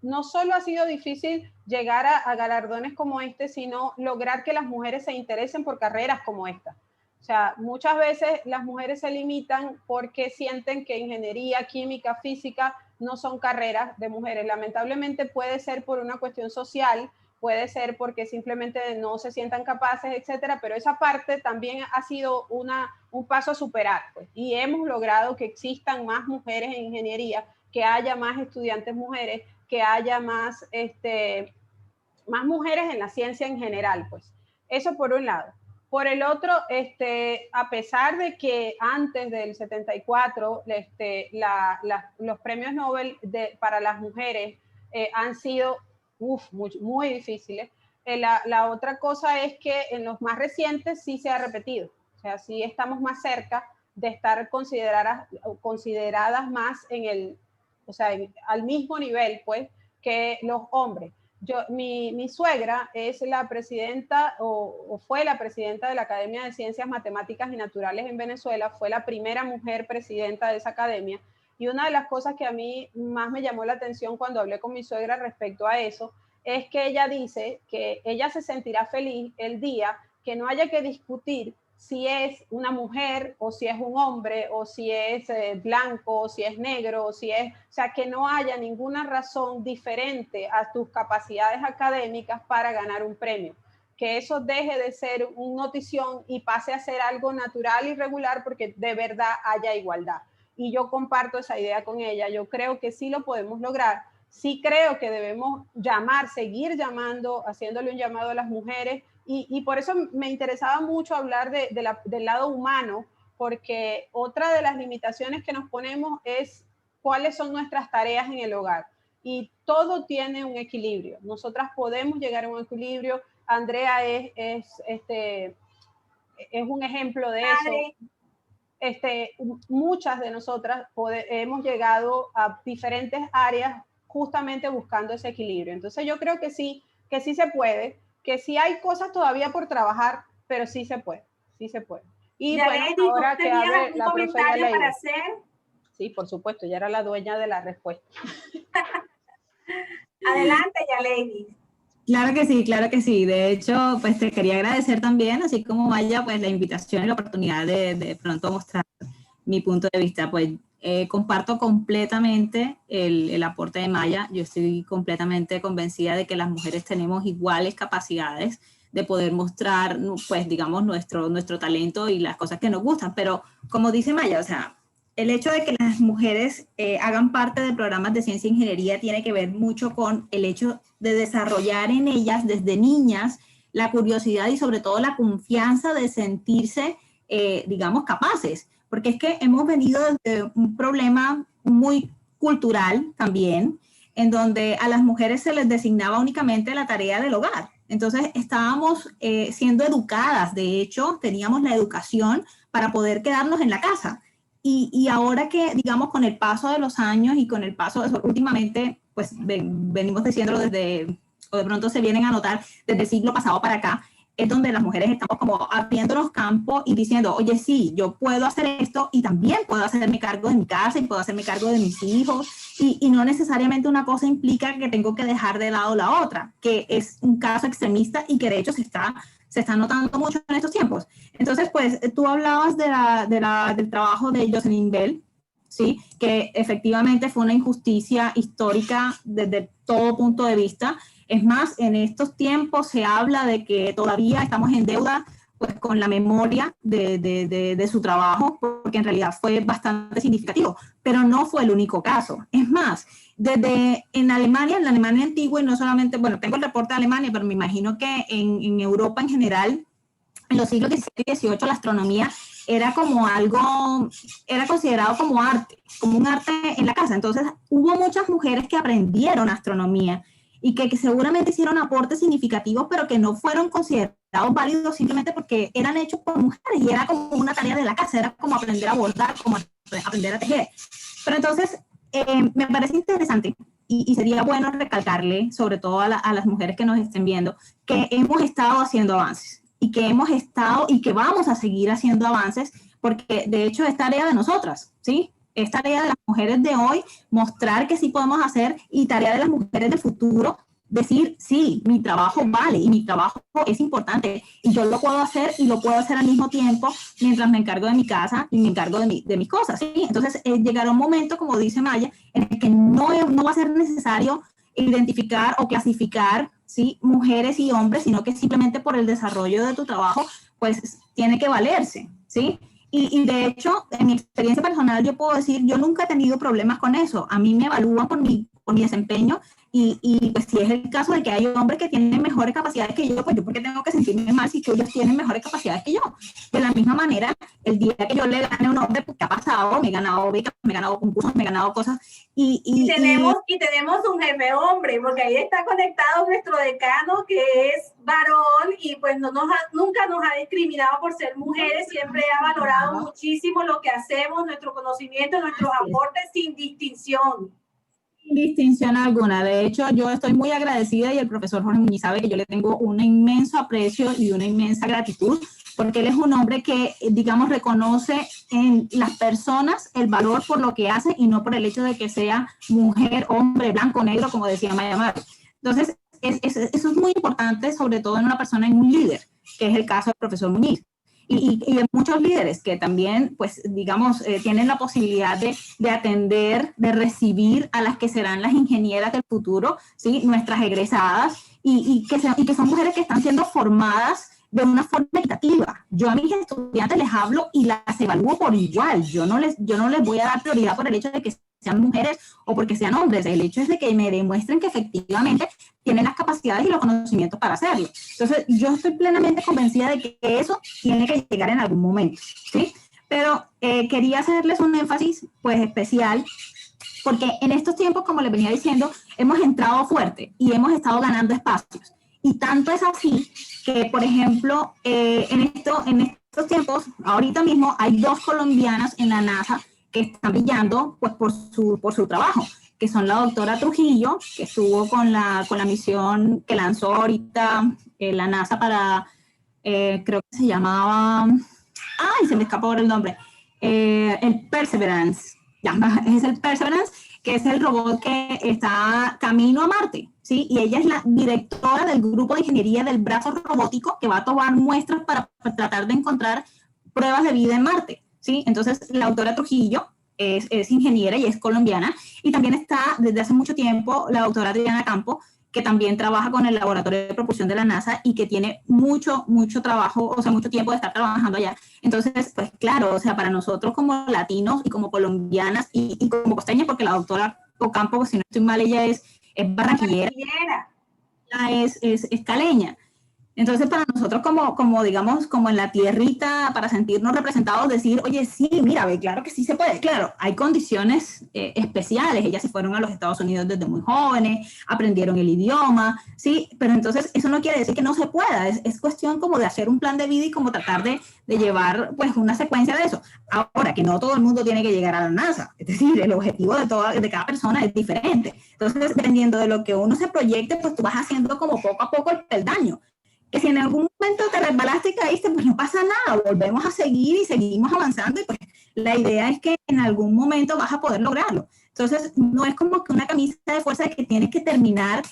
no solo ha sido difícil llegar a galardones como este, sino lograr que las mujeres se interesen por carreras como esta. O sea, muchas veces las mujeres se limitan porque sienten que ingeniería, química, física no son carreras de mujeres. Lamentablemente puede ser por una cuestión social, puede ser porque simplemente no se sientan capaces, etcétera, pero esa parte también ha sido un paso a superar, pues, y hemos logrado que existan más mujeres en ingeniería, que haya más estudiantes mujeres, que haya más mujeres en la ciencia en general, pues. Eso por un lado. Por el otro, a pesar de que antes del 74 los premios Nobel para las mujeres han sido muy difíciles, la otra cosa es que en los más recientes sí se ha repetido. O sea, sí estamos más cerca de estar consideradas más al mismo nivel, pues, que los hombres. Mi suegra es la presidenta o fue la presidenta de la Academia de Ciencias Matemáticas y Naturales en Venezuela, fue la primera mujer presidenta de esa academia, y una de las cosas que a mí más me llamó la atención cuando hablé con mi suegra respecto a eso es que ella dice que ella se sentirá feliz el día que no haya que discutir si es una mujer o si es un hombre o si es blanco o si es negro o sea, que no haya ninguna razón diferente a tus capacidades académicas para ganar un premio, que eso deje de ser una notición y pase a ser algo natural y regular, porque de verdad haya igualdad. Y yo comparto esa idea con ella. Yo creo que sí lo podemos lograr. Sí creo que debemos seguir llamando, haciéndole un llamado a las mujeres. Y por eso me interesaba mucho hablar del lado humano, porque otra de las limitaciones que nos ponemos es cuáles son nuestras tareas en el hogar. Y todo tiene un equilibrio. Nosotras podemos llegar a un equilibrio. Andrea es un ejemplo de eso. Muchas de nosotras hemos llegado a diferentes áreas justamente buscando ese equilibrio. Entonces yo creo que sí se puede, que sí hay cosas todavía por trabajar, pero sí se puede. Y bueno, ahora que hable la profe Yalady para hacer. Sí, por supuesto, ella era la dueña de la respuesta. Adelante, Yalady. Claro que sí. De hecho, pues te quería agradecer también, así como Maya, pues la invitación y la oportunidad de pronto mostrar mi punto de vista. Pues comparto completamente el aporte de Maya. Yo estoy completamente convencida de que las mujeres tenemos iguales capacidades de poder mostrar, pues digamos, nuestro talento y las cosas que nos gustan. Pero como dice Maya, o sea, el hecho de que las mujeres hagan parte de programas de ciencia e ingeniería tiene que ver mucho con el hecho de desarrollar en ellas desde niñas la curiosidad y sobre todo la confianza de sentirse, digamos, capaces. Porque es que hemos venido desde un problema muy cultural también, en donde a las mujeres se les designaba únicamente la tarea del hogar. Entonces estábamos siendo educadas, de hecho teníamos la educación para poder quedarnos en la casa. Y ahora que, digamos, con el paso de los años y con el paso de eso, últimamente, pues venimos diciéndolo desde, o de pronto se vienen a notar desde el siglo pasado para acá, es donde las mujeres estamos como abriéndonos campo y diciendo, oye, sí, yo puedo hacer esto y también puedo hacerme cargo de mi casa y puedo hacerme cargo de mis hijos y no necesariamente una cosa implica que tengo que dejar de lado la otra, que es un caso extremista y que de hecho se está notando mucho en estos tiempos. Entonces, pues, tú hablabas del trabajo de Jocelyn Bell, ¿sí? Que efectivamente fue una injusticia histórica desde todo punto de vista. Es más, en estos tiempos se habla de que todavía estamos en deuda pues, con la memoria de su trabajo, porque en realidad fue bastante significativo, pero no fue el único caso. Es más, en la Alemania antigua, y no solamente, bueno, tengo el reporte de Alemania, pero me imagino que en Europa en general, en los siglos XVII y XVIII, la astronomía era como algo, era considerado como arte, como un arte en la casa. Entonces, hubo muchas mujeres que aprendieron astronomía y que seguramente hicieron aportes significativos, pero que no fueron considerados válidos simplemente porque eran hechos por mujeres y era como una tarea de la casa, era como aprender a bordar, como aprender a tejer. Pero entonces, me parece interesante y sería bueno recalcarle, sobre todo a las mujeres que nos estén viendo, que hemos estado haciendo avances y que hemos estado y que vamos a seguir haciendo avances, porque de hecho es tarea de nosotras, ¿sí? Es tarea de las mujeres de hoy mostrar que sí podemos hacer y tarea de las mujeres del futuro decir, sí, mi trabajo vale y mi trabajo es importante y yo lo puedo hacer y lo puedo hacer al mismo tiempo mientras me encargo de mi casa y me encargo de mis cosas, ¿sí? Entonces llegará un momento, como dice Maya, en el que no va a ser necesario identificar o clasificar, ¿sí? Mujeres y hombres, sino que simplemente por el desarrollo de tu trabajo, pues tiene que valerse, ¿sí? Y de hecho, en mi experiencia personal, yo puedo decir, yo nunca he tenido problemas con eso. A mí me evalúan por mi desempeño y pues si es el caso de que hay hombres que tienen mejores capacidades que yo, pues yo porque tengo que sentirme mal si que ellos tienen mejores capacidades que yo. De la misma manera, el día que yo le gane a un hombre, pues ¿qué ha pasado? Me he ganado becas, me he ganado concursos, me he ganado cosas. Y tenemos un jefe hombre, porque ahí está conectado nuestro decano que es varón y pues nunca nos ha discriminado por ser mujeres, siempre ha valorado muchísimo lo que hacemos, nuestro conocimiento, nuestros aportes sin distinción. Sin distinción alguna. De hecho, yo estoy muy agradecida y el profesor Jorge Muñiz sabe que yo le tengo un inmenso aprecio y una inmensa gratitud porque él es un hombre que, digamos, reconoce en las personas el valor por lo que hace y no por el hecho de que sea mujer, hombre, blanco, negro, como decía Maya Mar. Entonces, eso es muy importante, sobre todo en una persona, en un líder, que es el caso del profesor Muñiz. Y de muchos líderes que también, pues, digamos, tienen la posibilidad de atender, de recibir a las que serán las ingenieras del futuro, ¿sí? Nuestras egresadas, y que son mujeres que están siendo formadas de una forma equitativa. Yo a mis estudiantes les hablo y las evalúo por igual. Yo no les voy a dar prioridad por el hecho de que sean mujeres o porque sean hombres. El hecho es de que me demuestren que efectivamente tienen las capacidades y los conocimientos para hacerlo. Entonces, yo estoy plenamente convencida de que eso tiene que llegar en algún momento, ¿sí? Pero quería hacerles un énfasis, pues, especial, porque en estos tiempos, como les venía diciendo, hemos entrado fuerte y hemos estado ganando espacios. Y tanto es así que, por ejemplo, en estos tiempos, ahorita mismo, hay 2 colombianas en la NASA que están brillando pues, por su trabajo, que son la doctora Trujillo, que estuvo con la misión que lanzó ahorita la NASA para, creo que se llamaba, ¡ay! Se me escapó ahora el nombre, el Perseverance, es el Perseverance, que es el robot que está camino a Marte, ¿sí? Y ella es la directora del grupo de ingeniería del brazo robótico que va a tomar muestras para tratar de encontrar pruebas de vida en Marte, ¿sí? Entonces, la doctora Trujillo es ingeniera y es colombiana, y también está desde hace mucho tiempo la doctora Adriana Campo, que también trabaja con el laboratorio de propulsión de la NASA y que tiene mucho trabajo, o sea, mucho tiempo de estar trabajando allá. Entonces, pues claro, o sea, para nosotros como latinos y como colombianas y como costeñas, porque la doctora Ocampo, si no estoy mal, ella es barranquillera, es caleña. Entonces, para nosotros como digamos, como en la tierrita, para sentirnos representados, decir, oye, sí, mira, ve, claro que sí se puede. Claro, hay condiciones especiales. Ellas se fueron a los Estados Unidos desde muy jóvenes, aprendieron el idioma, ¿sí? Pero entonces eso no quiere decir que no se pueda. Es cuestión como de hacer un plan de vida y como tratar de llevar, pues, una secuencia de eso. Ahora, que no todo el mundo tiene que llegar a la NASA. Es decir, el objetivo de cada persona es diferente. Entonces, dependiendo de lo que uno se proyecte, pues tú vas haciendo como poco a poco el peldaño. Que si en algún momento te resbalaste y caíste, pues no pasa nada, volvemos a seguir y seguimos avanzando y pues la idea es que en algún momento vas a poder lograrlo. Entonces, no es como que una camisa de fuerza de que tienes que terminar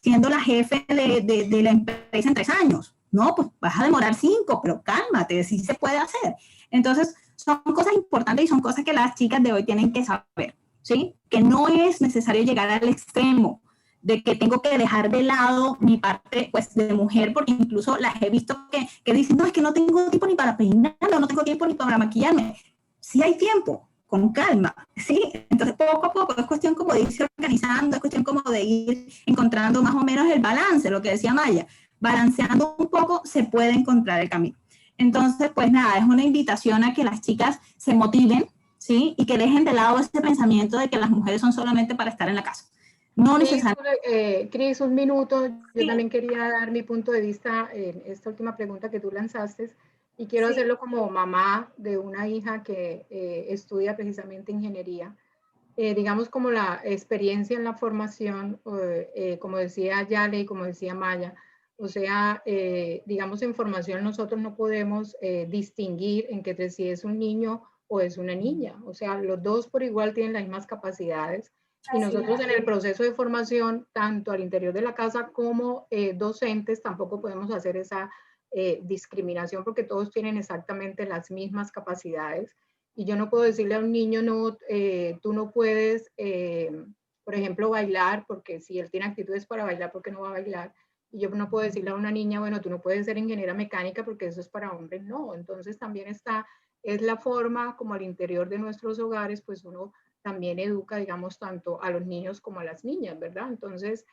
siendo la jefe de la empresa en 3 años. No, pues vas a demorar 5, pero cálmate, sí se puede hacer. Entonces, son cosas importantes y son cosas que las chicas de hoy tienen que saber, ¿sí? Que no es necesario llegar al extremo de que tengo que dejar de lado mi parte, pues, de mujer, porque incluso las he visto que dicen, no, es que no tengo tiempo ni para peinarme, no tengo tiempo ni para maquillarme. Sí hay tiempo, con calma, ¿sí? Entonces, poco a poco, es cuestión como de irse organizando, es cuestión como de ir encontrando más o menos el balance, lo que decía Maya, balanceando un poco se puede encontrar el camino. Entonces, pues nada, es una invitación a que las chicas se motiven, ¿sí? Y que dejen de lado ese pensamiento de que las mujeres son solamente para estar en la casa. No necesariamente. Cris, un minuto. Yo Sí. también quería dar mi punto de vista en esta última pregunta que tú lanzaste y quiero hacerlo como mamá de una hija que estudia precisamente ingeniería. Digamos como la experiencia en la formación, como decía Yale y como decía Maya, o sea, digamos en formación nosotros no podemos distinguir en que si es un niño o es una niña, o sea, los dos por igual tienen las mismas capacidades. Y nosotros en el proceso de formación, tanto al interior de la casa como docentes, tampoco podemos hacer esa discriminación porque todos tienen exactamente las mismas capacidades. Y yo no puedo decirle a un niño, no, tú no puedes, por ejemplo, bailar, porque si él tiene actitudes para bailar, ¿por qué no va a bailar? Y yo no puedo decirle a una niña, bueno, tú no puedes ser ingeniera mecánica porque eso es para hombres. No, entonces también es la forma como al interior de nuestros hogares, pues uno también educa, digamos, tanto a los niños como a las niñas, ¿verdad? Entonces,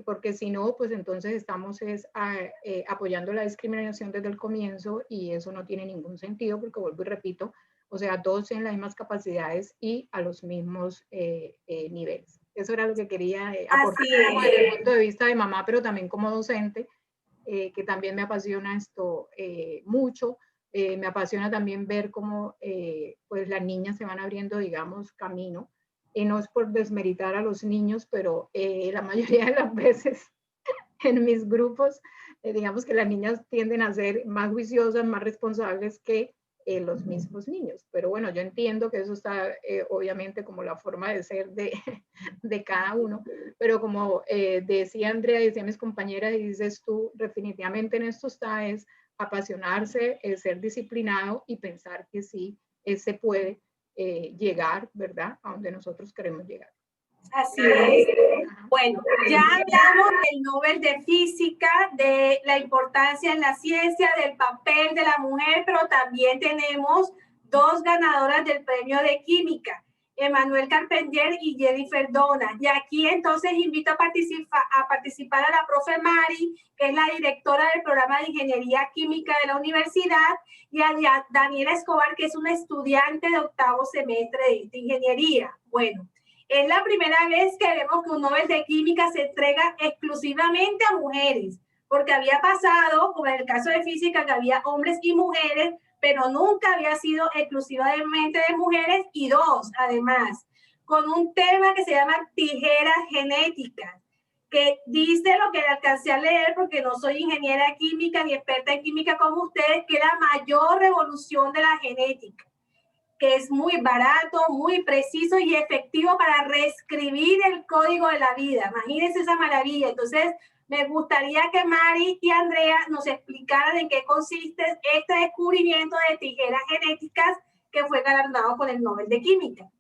porque si no, pues entonces estamos apoyando la discriminación desde el comienzo y eso no tiene ningún sentido porque vuelvo y repito, o sea, todos tienen las mismas capacidades y a los mismos niveles. Eso era lo que quería aportar desde el punto de vista de mamá, pero también como docente, que también me apasiona esto mucho. Me apasiona también ver cómo pues las niñas se van abriendo, digamos, camino. No es por desmeritar a los niños, pero la mayoría de las veces en mis grupos, digamos que las niñas tienden a ser más juiciosas, más responsables que los mismos niños. Pero bueno, yo entiendo que eso está obviamente como la forma de ser de cada uno, pero como decía Andrea, decía mis compañeras y dices tú, definitivamente en esto está es apasionarse, ser disciplinado y pensar que sí se puede llegar, ¿verdad? A donde nosotros queremos llegar. Así es. Bueno, ya hablamos del Nobel de Física, de la importancia en la ciencia, del papel de la mujer, pero también tenemos 2 ganadoras del premio de Química, Emmanuel Carpentier y Jennifer Dona. Y aquí entonces invito a participar a la profe Mari, que es la directora del programa de Ingeniería Química de la universidad, y a Daniela Escobar, que es una estudiante de 8º semestre de ingeniería. Bueno, es la primera vez que vemos que un Nobel de Química se entrega exclusivamente a mujeres, porque había pasado, como en el caso de física, que había hombres y mujeres, pero nunca había sido exclusivamente de mujeres, y 2, además, con un tema que se llama tijeras genéticas, que dice lo que alcancé a leer, porque no soy ingeniera química ni experta en química como ustedes, que es la mayor revolución de la genética, que es muy barato, muy preciso y efectivo para reescribir el código de la vida. Imagínense esa maravilla. Entonces, me gustaría que Mari y Andrea nos explicaran en qué consiste este descubrimiento de tijeras genéticas que fue galardonado con el Nobel de Química.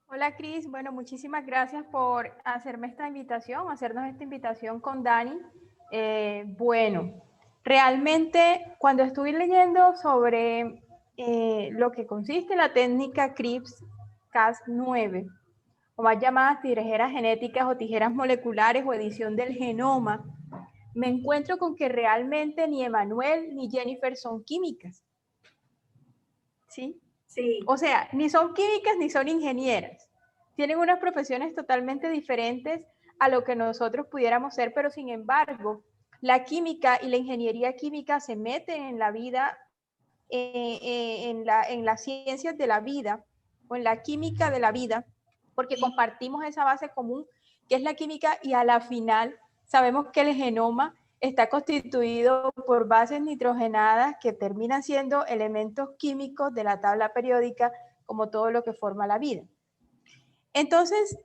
Hola Cris, bueno, muchísimas gracias por hacernos esta invitación con Dani. Bueno, realmente cuando estuve leyendo sobre lo que consiste en la técnica CRISPR-Cas9, o más llamadas tijeras genéticas o tijeras moleculares o edición del genoma, me encuentro con que realmente ni Emanuel ni Jennifer son químicas. ¿Sí? Sí. O sea, ni son químicas ni son ingenieras. Tienen unas profesiones totalmente diferentes a lo que nosotros pudiéramos ser, pero sin embargo, la química y la ingeniería química se meten en la vida, en las ciencias de la vida o en la química de la vida, porque compartimos esa base común que es la química y a la final sabemos que el genoma está constituido por bases nitrogenadas que terminan siendo elementos químicos de la tabla periódica, como todo lo que forma la vida. Entonces,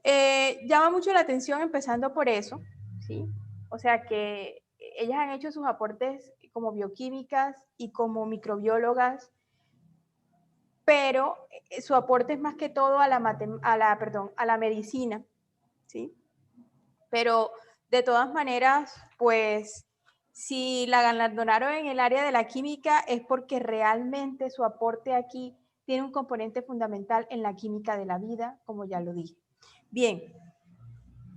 llama mucho la atención empezando por eso, ¿sí? O sea que ellas han hecho sus aportes como bioquímicas y como microbiólogas, pero su aporte es más que todo a la medicina, ¿sí? Pero de todas maneras, pues si la galardonaron en el área de la química es porque realmente su aporte aquí tiene un componente fundamental en la química de la vida, como ya lo dije. Bien,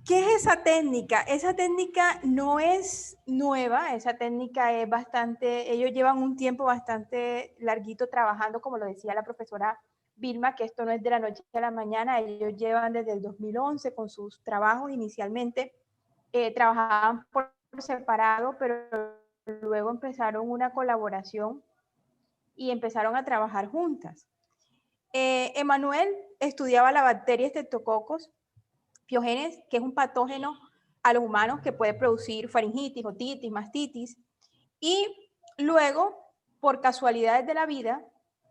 ¿qué es esa técnica? Esa técnica no es nueva, esa técnica es bastante, ellos llevan un tiempo bastante larguito trabajando, como lo decía la profesora Vilma, que esto no es de la noche a la mañana, ellos llevan desde el 2011 con sus trabajos inicialmente. Trabajaban por separado, pero luego empezaron una colaboración y empezaron a trabajar juntas. Emanuel estudiaba la bacteria Streptococcus pyogenes, que es un patógeno a los humanos que puede producir faringitis, otitis, mastitis, y luego, por casualidades de la vida,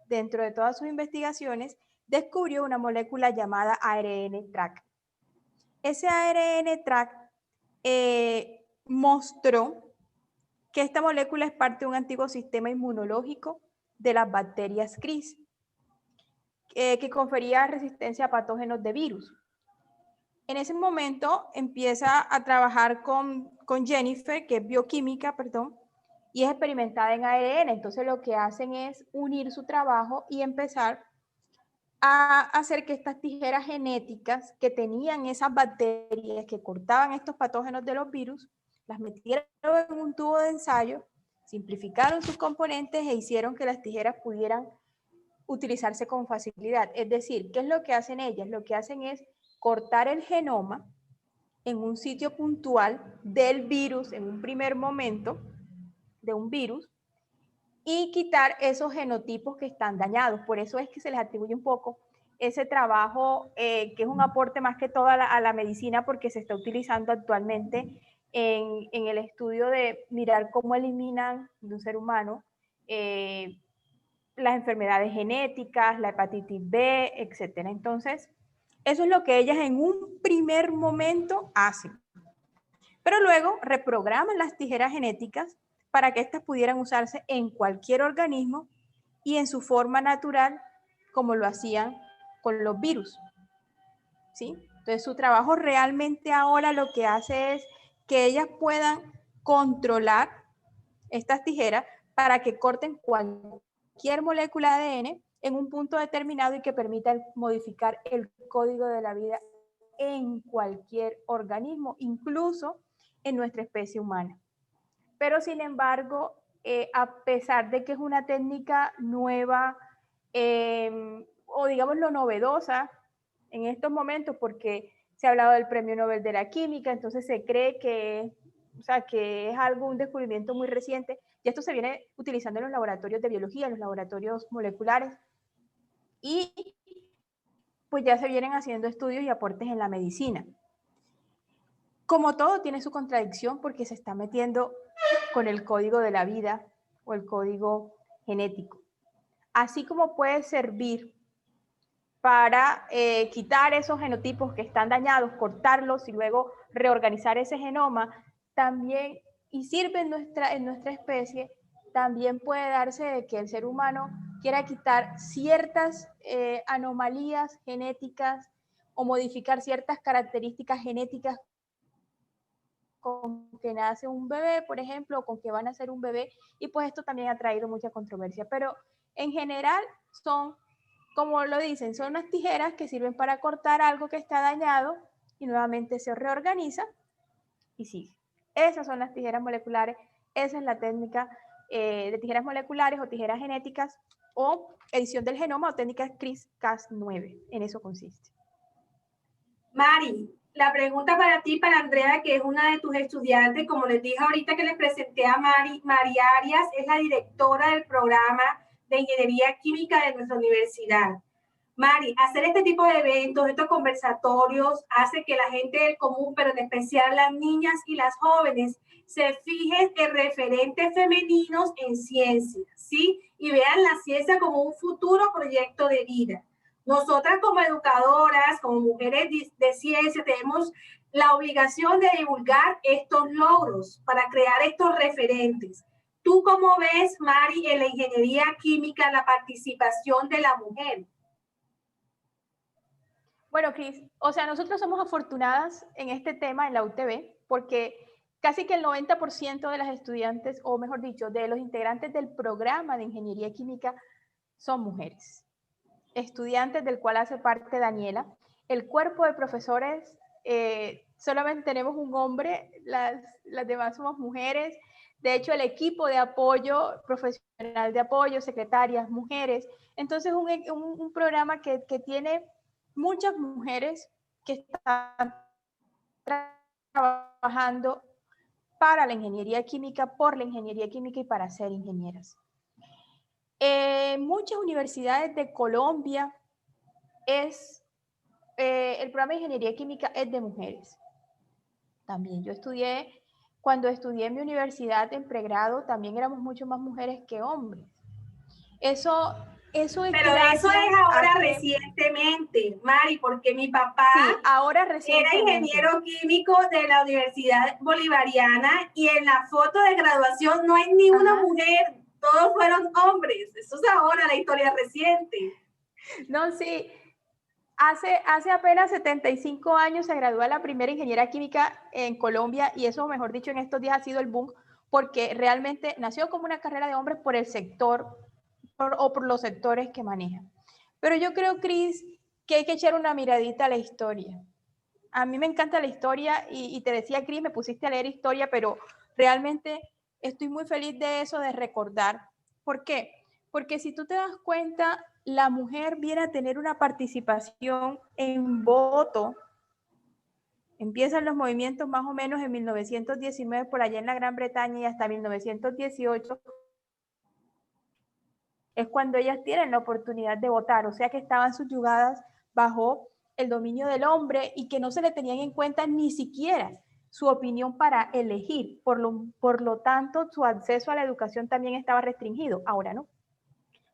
dentro de todas sus investigaciones, descubrió una molécula llamada ARN-TRAC. Ese ARN-TRAC mostró que esta molécula es parte de un antiguo sistema inmunológico de las bacterias CRIS, que confería resistencia a patógenos de virus. En ese momento empieza a trabajar con Jennifer, que es bioquímica, y es experimentada en ARN. Entonces lo que hacen es unir su trabajo y empezar a hacer que estas tijeras genéticas que tenían esas bacterias que cortaban estos patógenos de los virus, las metieron en un tubo de ensayo, simplificaron sus componentes e hicieron que las tijeras pudieran utilizarse con facilidad. Es decir, ¿qué es lo que hacen ellas? Lo que hacen es cortar el genoma en un sitio puntual del virus, en un primer momento, de un virus, y quitar esos genotipos que están dañados. Por eso es que se les atribuye un poco ese trabajo, que es un aporte más que todo a la medicina, porque se está utilizando actualmente en el estudio de mirar cómo eliminan de un ser humano las enfermedades genéticas, la hepatitis B, etc. Entonces, eso es lo que ellas en un primer momento hacen. Pero luego reprograman las tijeras genéticas para que éstas pudieran usarse en cualquier organismo y en su forma natural, como lo hacían con los virus. ¿Sí? Entonces, su trabajo realmente ahora lo que hace es que ellas puedan controlar estas tijeras para que corten cualquier molécula de ADN en un punto determinado y que permita modificar el código de la vida en cualquier organismo, incluso en nuestra especie humana. Pero sin embargo, a pesar de que es una técnica nueva, o digamos lo novedosa en estos momentos, porque se ha hablado del Premio Nobel de la Química, entonces se cree que, que es algo, un descubrimiento muy reciente, y esto se viene utilizando en los laboratorios de biología, en los laboratorios moleculares, y pues ya se vienen haciendo estudios y aportes en la medicina. Como todo tiene su contradicción porque se está metiendo con el código de la vida o el código genético. Así como puede servir para quitar esos genotipos que están dañados, cortarlos y luego reorganizar ese genoma, también, y sirve en nuestra especie, también puede darse de que el ser humano quiera quitar ciertas anomalías genéticas o modificar ciertas características genéticas con que nace un bebé, por ejemplo, o con que van a ser un bebé, y pues esto también ha traído mucha controversia. Pero en general son, como lo dicen, son unas tijeras que sirven para cortar algo que está dañado y nuevamente se reorganiza y sigue. Esas son las tijeras moleculares, esa es la técnica de tijeras moleculares o tijeras genéticas o edición del genoma o técnica CRISPR-Cas9. En eso consiste. Mari, la pregunta para ti, para Andrea, que es una de tus estudiantes, como les dije ahorita que les presenté a Mari Arias, es la directora del programa de Ingeniería Química de nuestra universidad. Mari, hacer este tipo de eventos, estos conversatorios, hace que la gente del común, pero en especial las niñas y las jóvenes, se fijen en referentes femeninos en ciencia, ¿sí? Y vean la ciencia como un futuro proyecto de vida. Nosotras como educadoras, como mujeres de ciencia, tenemos la obligación de divulgar estos logros para crear estos referentes. ¿Tú cómo ves, Mari, en la ingeniería química la participación de la mujer? Bueno, Cris, o sea, nosotros somos afortunadas en este tema en la UTB porque casi que el 90% de las estudiantes, o mejor dicho, de los integrantes del programa de Ingeniería Química son mujeres. Estudiantes del cual hace parte Daniela. El cuerpo de profesores, solamente tenemos un hombre, las demás somos mujeres. De hecho, el equipo de apoyo, profesional de apoyo, secretarias, mujeres. Entonces, un programa que tiene muchas mujeres que están trabajando para la ingeniería química, por la ingeniería química y para ser ingenieras. Muchas universidades de Colombia el programa de ingeniería química es de mujeres. También yo cuando estudié en mi universidad en pregrado, también éramos mucho más mujeres que hombres. Eso es Pero eso es ahora recientemente, Mari, porque mi papá ahora era ingeniero químico de la Universidad Bolivariana y en la foto de graduación no hay ni una mujer, todos fueron hombres. Eso es ahora la historia reciente. No, sí. Hace apenas 75 años se graduó la primera ingeniera química en Colombia y eso, mejor dicho, en estos días ha sido el boom porque realmente nació como una carrera de hombres por el sector o por los sectores que manejan. Pero yo creo, Cris, que hay que echar una miradita a la historia. A mí me encanta la historia y te decía, Cris, me pusiste a leer historia, pero realmente estoy muy feliz de eso, de recordar. ¿Por qué? Porque si tú te das cuenta, la mujer viene a tener una participación en voto. Empiezan los movimientos más o menos en 1919 por allá en la Gran Bretaña y hasta 1918 es cuando ellas tienen la oportunidad de votar, o sea que estaban subyugadas bajo el dominio del hombre y que no se le tenían en cuenta ni siquiera su opinión para elegir. Por lo tanto, su acceso a la educación también estaba restringido. Ahora no.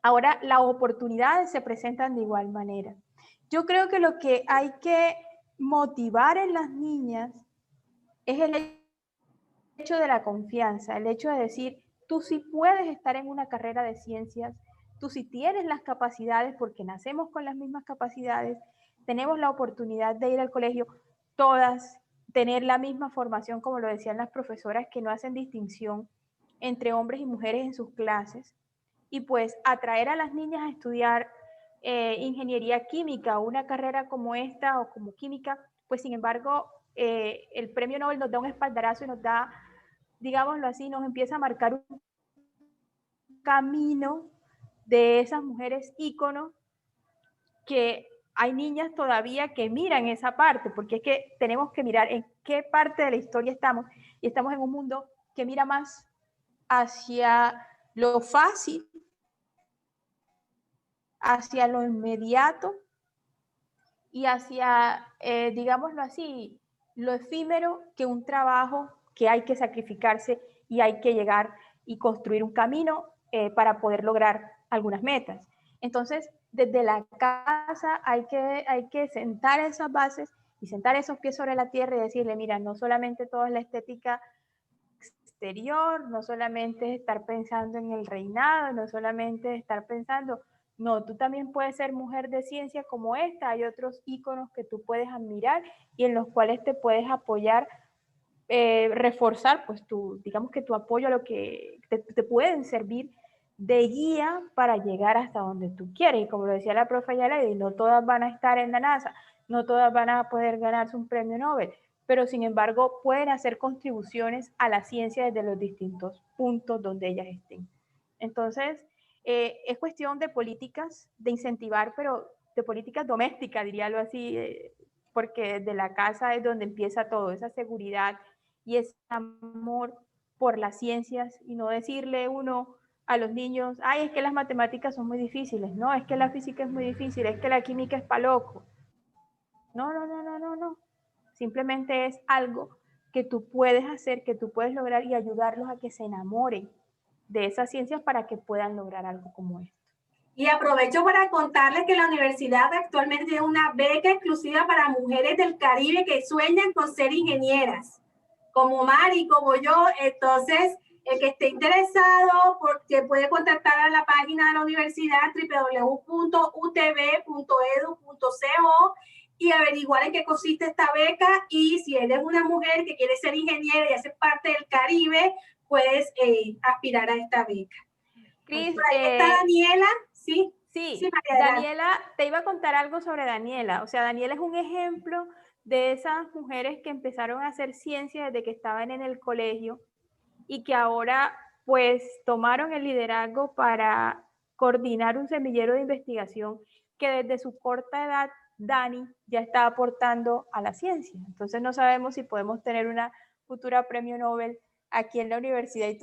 Ahora las oportunidades se presentan de igual manera. Yo creo que lo que hay que motivar en las niñas es el hecho de la confianza, el hecho de decir, tú sí puedes estar en una carrera de ciencias, tú sí tienes las capacidades porque nacemos con las mismas capacidades, tenemos la oportunidad de ir al colegio, todas, tener la misma formación, como lo decían las profesoras, que no hacen distinción entre hombres y mujeres en sus clases, y pues atraer a las niñas a estudiar ingeniería química, una carrera como esta o como química, pues sin embargo, el premio Nobel nos da un espaldarazo y nos da, digámoslo así, nos empieza a marcar un camino de esas mujeres íconos que hay niñas todavía que miran esa parte, porque es que tenemos que mirar en qué parte de la historia estamos, y estamos en un mundo que mira más hacia lo fácil, hacia lo inmediato y hacia, digámoslo así, lo efímero que un trabajo que hay que sacrificarse y hay que llegar y construir un camino para poder lograr algunas metas. Entonces, desde la casa hay que sentar esas bases y sentar esos pies sobre la tierra y decirle, mira, no solamente todo es la estética exterior, no solamente estar pensando en el reinado, no solamente estar pensando, No, tú también puedes ser mujer de ciencia como esta. Hay otros íconos que tú puedes admirar y en los cuales te puedes apoyar, reforzar pues digamos que tu apoyo a lo que te pueden servir de guía para llegar hasta donde tú quieres. Y como lo decía la profe Yaledi, no todas van a estar en la NASA, no todas van a poder ganarse un premio Nobel, pero sin embargo pueden hacer contribuciones a la ciencia desde los distintos puntos donde ellas estén. Entonces, es cuestión de políticas, de incentivar, pero de políticas domésticas, diríalo así, porque desde la casa es donde empieza todo, esa seguridad y ese amor por las ciencias, y no decirle uno a los niños, ay, es que las matemáticas son muy difíciles, no, es que la física es muy difícil, es que la química es pa' loco. No, no, no, no, no, no. Simplemente es algo que tú puedes hacer, que tú puedes lograr y ayudarlos a que se enamoren de esas ciencias para que puedan lograr algo como esto. Y aprovecho para contarles que la universidad actualmente tiene una beca exclusiva para mujeres del Caribe que sueñan con ser ingenieras, como Mari, como yo. Entonces, el que esté interesado, que puede contactar a la página de la universidad www.utb.edu.co y averiguar en qué consiste esta beca, y si eres una mujer que quiere ser ingeniera y hacer parte del Caribe, puedes aspirar a esta beca. Cris, por ahí está Daniela. Sí, Daniela, te iba a contar algo sobre Daniela. O sea, Daniela es un ejemplo de esas mujeres que empezaron a hacer ciencia desde que estaban en el colegio y que ahora pues tomaron el liderazgo para coordinar un semillero de investigación que desde su corta edad Dani ya está aportando a la ciencia. Entonces no sabemos si podemos tener una futura premio Nobel aquí en la universidad y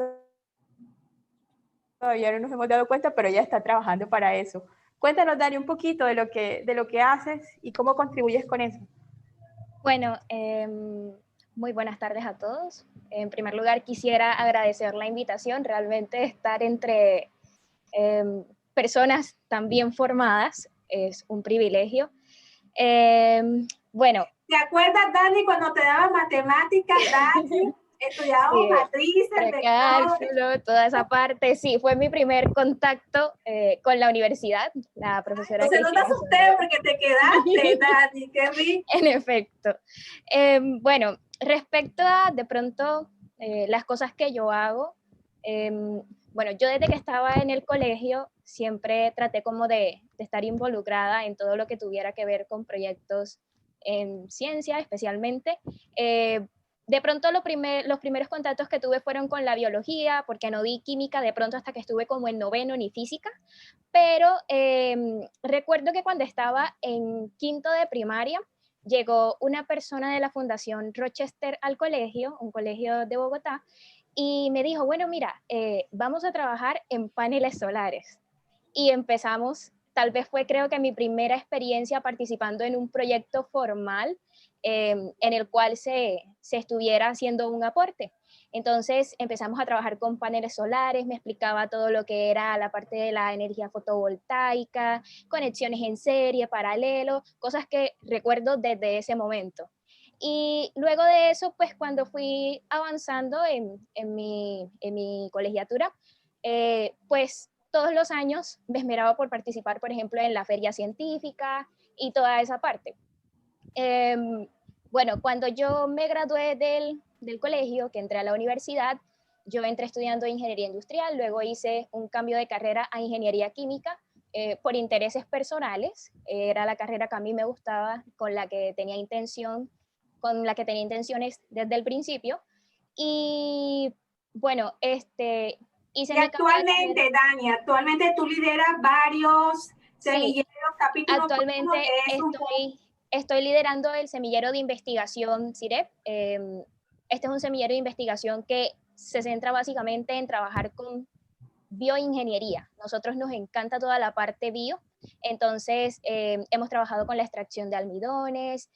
todavía no nos hemos dado cuenta, pero ella está trabajando para eso. Cuéntanos, Dani, un poquito de lo que haces y cómo contribuyes con eso. Bueno, muy buenas tardes a todos. En primer lugar, quisiera agradecer la invitación. Realmente estar entre personas tan bien formadas es un privilegio. Bueno. ¿Te acuerdas, Dani, cuando te daban matemáticas, Dani? Estudiábamos Sí, matrices, cálculo, toda esa parte. Sí, fue mi primer contacto con la universidad, la profesora. Entonces no te asusté porque te quedaste, Dani, qué rico. En efecto. Bueno, respecto a de pronto las cosas que yo hago, bueno, yo desde que estaba en el colegio siempre traté como de estar involucrada en todo lo que tuviera que ver con proyectos en ciencia especialmente. De pronto los primeros contactos que tuve fueron con la biología, porque no vi química de pronto hasta que estuve como en noveno, ni física, pero recuerdo que cuando estaba en quinto de primaria, llegó una persona de la Fundación Rochester al colegio, un colegio de Bogotá, y me dijo, bueno, mira, vamos a trabajar en paneles solares. Y empezamos, tal vez fue creo que mi primera experiencia participando en un proyecto formal, en el cual se estuviera haciendo un aporte. Entonces empezamos a trabajar con paneles solares, me explicaba todo lo que era la parte de la energía fotovoltaica, conexiones en serie, paralelo, cosas que recuerdo desde ese momento. Y luego de eso, pues cuando fui avanzando en mi colegiatura, pues todos los años me esmeraba por participar, por ejemplo, en la feria científica y toda esa parte. Bueno, cuando yo me gradué del colegio, que entré a la universidad, yo entré estudiando ingeniería industrial, luego hice un cambio de carrera a ingeniería química por intereses personales. Era la carrera que a mí me gustaba, con la que tenía intenciones desde el principio. Y bueno, hice y actualmente, Dani, actualmente tú lideras varios semilleros, sí, capítulos. Actualmente estoy liderando el semillero de investigación CIREP. Este es un semillero de investigación que se centra básicamente en trabajar con bioingeniería. Nosotros nos encanta toda la parte bio, entonces hemos trabajado con la extracción de almidones,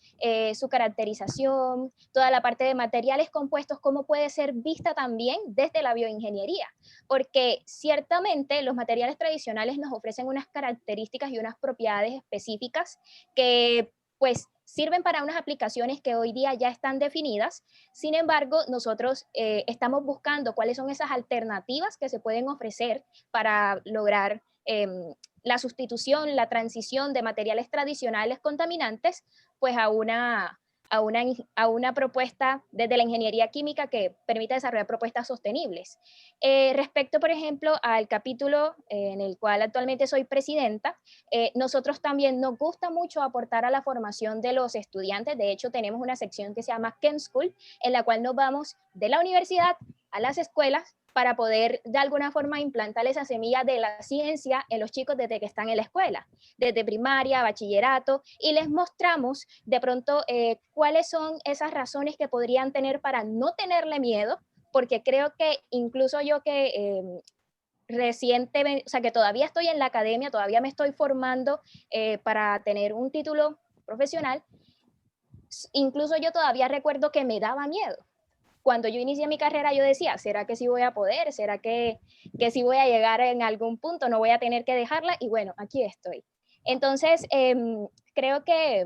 su caracterización, toda la parte de materiales compuestos, cómo puede ser vista también desde la bioingeniería, porque ciertamente los materiales tradicionales nos ofrecen unas características y unas propiedades específicas que pues sirven para unas aplicaciones que hoy día ya están definidas. Sin embargo, nosotros estamos buscando cuáles son esas alternativas que se pueden ofrecer para lograr la sustitución, la transición de materiales tradicionales contaminantes, pues a una propuesta desde la ingeniería química que permita desarrollar propuestas sostenibles. Respecto, por ejemplo, al capítulo en el cual actualmente soy presidenta, nosotros también nos gusta mucho aportar a la formación de los estudiantes. De hecho, tenemos una sección que se llama Chem School, en la cual nos vamos de la universidad a las escuelas para poder de alguna forma implantar esa semilla de la ciencia en los chicos desde que están en la escuela, desde primaria, bachillerato, y les mostramos de pronto cuáles son esas razones que podrían tener para no tenerle miedo, porque creo que incluso yo que recientemente, o sea, que todavía estoy en la academia, todavía me estoy formando para tener un título profesional, incluso yo todavía recuerdo que me daba miedo. Cuando yo inicié mi carrera yo decía, ¿será que sí voy a poder? ¿Será que sí voy a llegar en algún punto? ¿No voy a tener que dejarla? Y bueno, aquí estoy. Entonces, creo que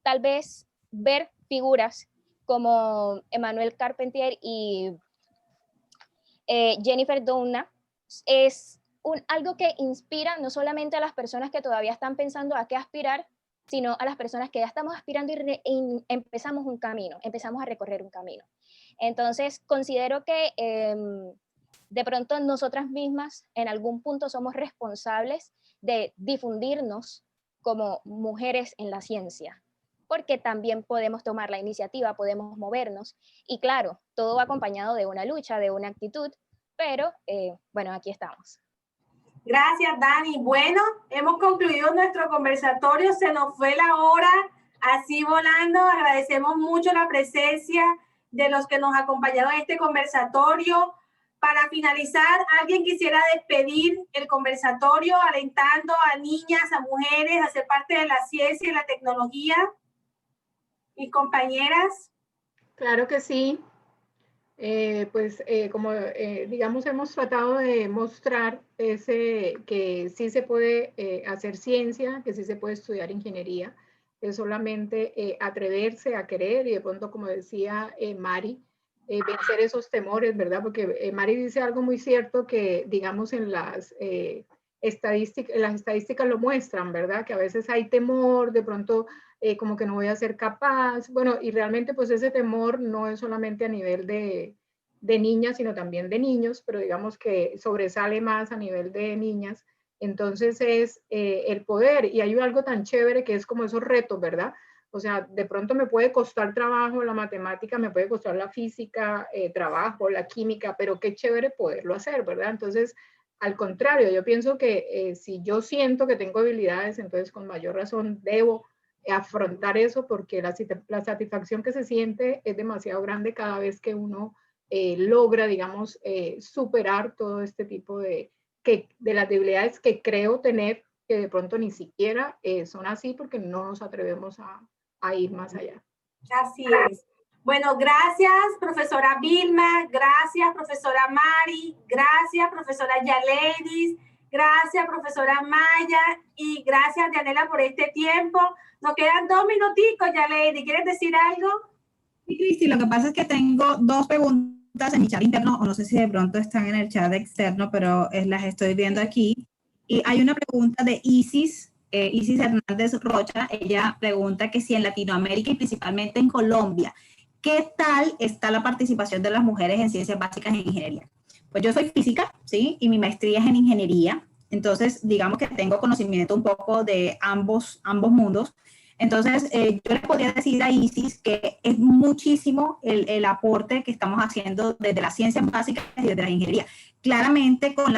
tal vez ver figuras como Emmanuel Carpentier y Jennifer Doudna es algo que inspira no solamente a las personas que todavía están pensando a qué aspirar, sino a las personas que ya estamos aspirando y empezamos un camino, empezamos a recorrer un camino. Entonces, considero que de pronto nosotras mismas en algún punto somos responsables de difundirnos como mujeres en la ciencia, porque también podemos tomar la iniciativa, podemos movernos, y claro, todo va acompañado de una lucha, de una actitud, pero bueno, aquí estamos. Gracias, Dani. Bueno, hemos concluido nuestro conversatorio, se nos fue la hora así volando. Agradecemos mucho la presencia de los que nos acompañaron en este conversatorio. Para finalizar, ¿alguien quisiera despedir el conversatorio alentando a niñas, a mujeres a ser parte de la ciencia y la tecnología? Mis compañeras. Claro que sí. Como digamos, hemos tratado de mostrar que sí se puede hacer ciencia, que sí se puede estudiar ingeniería, es solamente atreverse a querer y de pronto, como decía Mari, vencer esos temores, ¿verdad? Porque Mari dice algo muy cierto que, digamos, en las estadísticas lo muestran, ¿verdad? Que a veces hay temor, de pronto como que no voy a ser capaz. Bueno, y realmente pues ese temor no es solamente a nivel de niñas, sino también de niños, pero digamos que sobresale más a nivel de niñas. Entonces es el poder, y hay algo tan chévere que es como esos retos, ¿verdad? O sea, de pronto me puede costar trabajo la matemática, me puede costar la física, trabajo, la química, pero qué chévere poderlo hacer, ¿verdad? Entonces, al contrario, yo pienso que si yo siento que tengo habilidades, entonces con mayor razón debo afrontar eso, porque la satisfacción que se siente es demasiado grande cada vez que uno logra, digamos, superar todo este tipo de las debilidades que creo tener, que de pronto ni siquiera son así porque no nos atrevemos a ir más allá. Así es. Bueno, gracias, profesora Vilma, gracias, profesora Mari, gracias, profesora Yaledis, gracias, profesora Maya, y gracias, Dianela, por este tiempo. Nos quedan 2 minuticos, Yaledis. ¿Quieres decir algo? Sí, Cristi, lo que pasa es que tengo 2 preguntas en mi chat interno, o no sé si de pronto están en el chat externo, pero las estoy viendo aquí. Y hay una pregunta de Isis Hernández Rocha. Ella pregunta que si en Latinoamérica y principalmente en Colombia, ¿qué tal está la participación de las mujeres en ciencias básicas en ingeniería? Pues yo soy física, ¿sí? Y mi maestría es en ingeniería. Entonces, digamos que tengo conocimiento un poco de ambos mundos. Entonces, yo les podría decir a Isis que es muchísimo el aporte que estamos haciendo desde las ciencias básicas y desde la ingeniería. Claramente con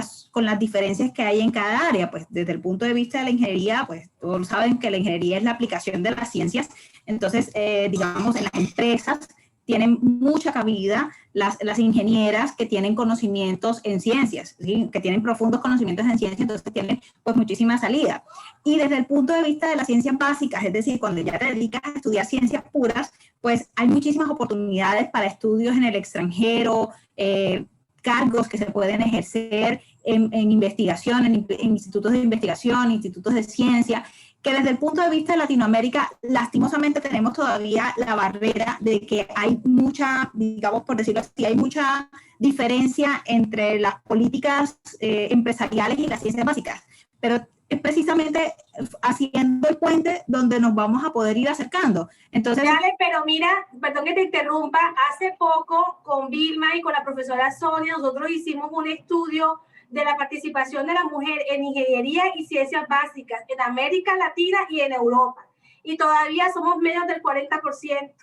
las diferencias que hay en cada área, pues desde el punto de vista de la ingeniería, pues todos saben que la ingeniería es la aplicación de las ciencias. Entonces, digamos, en las empresas tienen mucha cabida las ingenieras que tienen conocimientos en ciencias, ¿sí? Que tienen profundos conocimientos en ciencias, entonces tienen pues muchísima salida. Y desde el punto de vista de las ciencias básicas, es decir, cuando ya te dedicas a estudiar ciencias puras, pues hay muchísimas oportunidades para estudios en el extranjero, cargos que se pueden ejercer en investigación, en institutos de investigación, institutos de ciencia, que desde el punto de vista de Latinoamérica, lastimosamente tenemos todavía la barrera de que hay mucha, digamos, por decirlo así, hay mucha diferencia entre las políticas empresariales y las ciencias básicas. Pero es precisamente haciendo el puente donde nos vamos a poder ir acercando. Entonces, dale, pero mira, perdón que te interrumpa, hace poco con Vilma y con la profesora Sonia, nosotros hicimos un estudio de la participación de la mujer en ingeniería y ciencias básicas en América Latina y en Europa. Y todavía somos menos del 40%.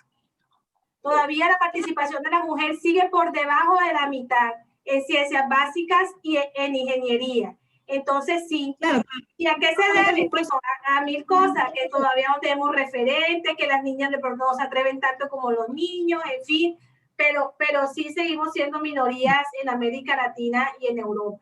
Todavía la participación de la mujer sigue por debajo de la mitad en ciencias básicas y en ingeniería. Entonces, sí. claro. ¿Y a qué se debe? Pues a mil cosas, que todavía no tenemos referentes, que las niñas de pronto no se atreven tanto como los niños, en fin, pero sí seguimos siendo minorías en América Latina y en Europa.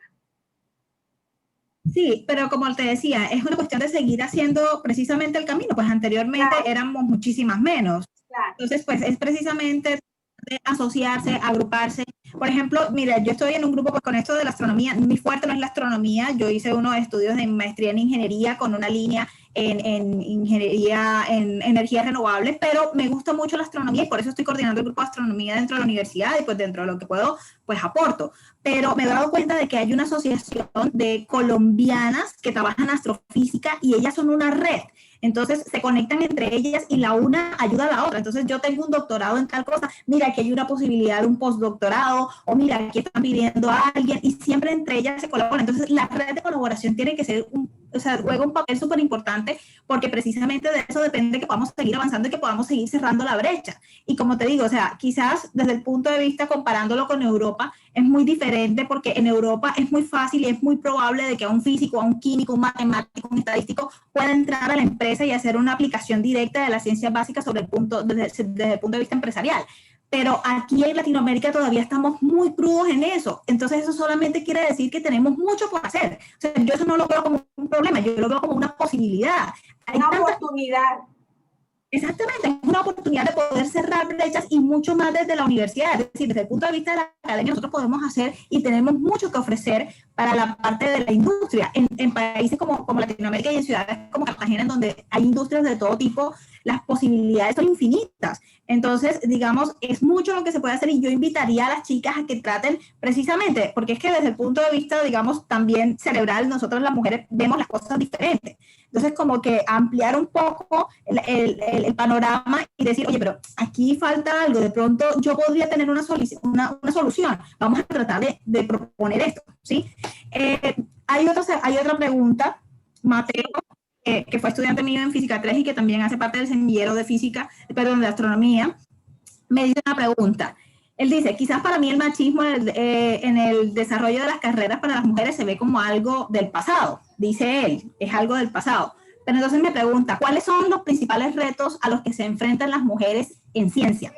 Sí, pero como te decía, es una cuestión de seguir haciendo precisamente el camino, pues anteriormente éramos muchísimas menos. Entonces, pues es precisamente de asociarse, agruparse. Por ejemplo, mira, yo estoy en un grupo pues, con esto de la astronomía. Mi fuerte no es la astronomía. Yo hice unos estudios de maestría en ingeniería con una línea en ingeniería en energías renovables, pero me gusta mucho la astronomía y por eso estoy coordinando el grupo de astronomía dentro de la universidad y pues dentro de lo que puedo, pues aporto. Pero me he dado cuenta de que hay una asociación de colombianas que trabajan astrofísica y ellas son una red. Entonces se conectan entre ellas y la una ayuda a la otra. Entonces yo tengo un doctorado en tal cosa, mira, aquí hay una posibilidad de un postdoctorado, o mira, aquí están pidiendo a alguien, y siempre entre ellas se colaboran. Entonces la red de colaboración tiene que ser, juega un papel súper importante, porque precisamente de eso depende que podamos seguir avanzando y que podamos seguir cerrando la brecha. Y como te digo, o sea, quizás desde el punto de vista comparándolo con Europa, es muy diferente porque en Europa es muy fácil y es muy probable de que a un físico, a un químico, un matemático, un estadístico pueda entrar a la empresa y hacer una aplicación directa de las ciencias básicas desde el punto de vista empresarial. Pero aquí en Latinoamérica todavía estamos muy crudos en eso. Entonces eso solamente quiere decir que tenemos mucho por hacer. O sea, yo eso no lo veo como un problema, yo lo veo como una posibilidad. Hay una oportunidad. Exactamente, es una oportunidad de poder cerrar brechas y mucho más desde la universidad. Es decir, desde el punto de vista de la academia, nosotros podemos hacer y tenemos mucho que ofrecer para la parte de la industria. En países como Latinoamérica y en ciudades como Cartagena, en donde hay industrias de todo tipo, las posibilidades son infinitas. Entonces, digamos, es mucho lo que se puede hacer y yo invitaría a las chicas a que traten precisamente, porque es que desde el punto de vista, digamos, también cerebral, nosotros las mujeres vemos las cosas diferentes. Entonces, como que ampliar un poco el panorama y decir, oye, pero aquí falta algo, de pronto yo podría tener una solución. Vamos a tratar de proponer esto, ¿sí? Hay otra pregunta, Mateo, que fue estudiante mío en Física 3 y que también hace parte del semillero de de astronomía, me dice una pregunta. Él dice, quizás para mí el machismo en el desarrollo de las carreras para las mujeres se ve como algo del pasado, dice él, es algo del pasado. Pero entonces me pregunta, ¿cuáles son los principales retos a los que se enfrentan las mujeres en ciencia?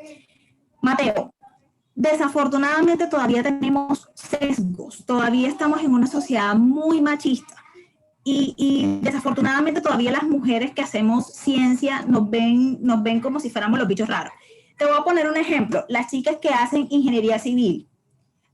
Mateo, desafortunadamente todavía tenemos sesgos, todavía estamos en una sociedad muy machista. Y desafortunadamente todavía las mujeres que hacemos ciencia nos ven como si fuéramos los bichos raros. Te voy a poner un ejemplo. Las chicas que hacen ingeniería civil,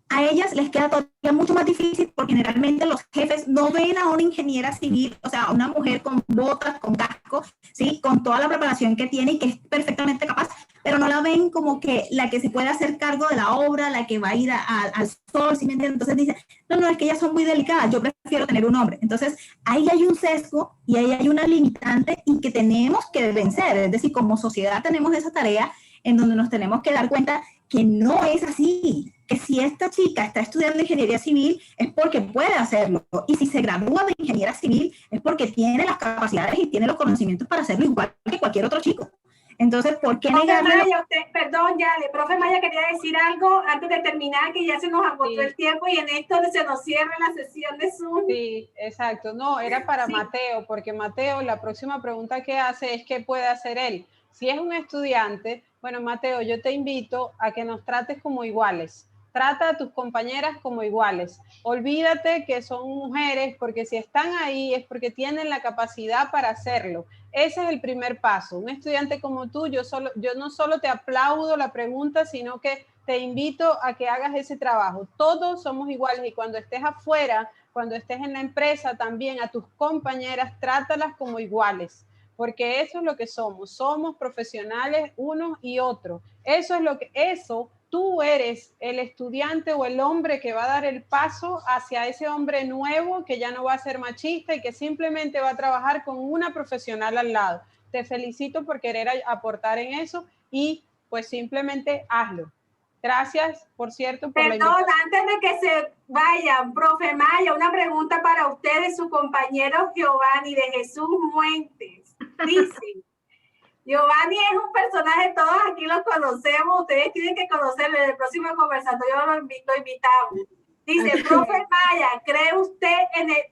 a ellas les queda todavía mucho más difícil porque generalmente los jefes no ven a una ingeniera civil, o sea, a una mujer con botas, con casco, ¿sí? Con toda la preparación que tiene y que es perfectamente capaz, pero no la ven como que la que se puede hacer cargo de la obra, la que va a ir al sol, ¿sí me entienden? Entonces dicen, no, es que ellas son muy delicadas, yo prefiero tener un hombre. Entonces ahí hay un sesgo y ahí hay una limitante y que tenemos que vencer, es decir, como sociedad tenemos esa tarea en donde nos tenemos que dar cuenta que no es así, que si esta chica está estudiando ingeniería civil es porque puede hacerlo, y si se gradúa de ingeniera civil es porque tiene las capacidades y tiene los conocimientos para hacerlo igual que cualquier otro chico. Entonces, ¿por qué negarle? Maya, perdón, ya, el profe Maya quería decir algo antes de terminar, que ya se nos agotó el tiempo y en esto se nos cierra la sesión de Zoom. Sí, exacto. No, era para Mateo, porque Mateo, la próxima pregunta que hace es ¿qué puede hacer él? Si es un estudiante, bueno, Mateo, yo te invito a que nos trates como iguales. Trata a tus compañeras como iguales. Olvídate que son mujeres, porque si están ahí es porque tienen la capacidad para hacerlo. Ese es el primer paso. Un estudiante como tú, yo no solo te aplaudo la pregunta, sino que te invito a que hagas ese trabajo. Todos somos iguales y cuando estés afuera, cuando estés en la empresa también, a tus compañeras, trátalas como iguales. Porque eso es lo que somos profesionales unos y otros. Eso tú eres el estudiante o el hombre que va a dar el paso hacia ese hombre nuevo que ya no va a ser machista y que simplemente va a trabajar con una profesional al lado. Te felicito por querer aportar en eso y pues simplemente hazlo. Gracias, por cierto, por la invitación. Antes de que se vayan, profe Maya, una pregunta para ustedes, su compañero Giovanni de Jesús Muentes. Dice, Giovanni es un personaje, todos aquí lo conocemos, ustedes tienen que conocerlo, en el próximo conversatorio lo invitamos. Dice, profe Maya, ¿cree usted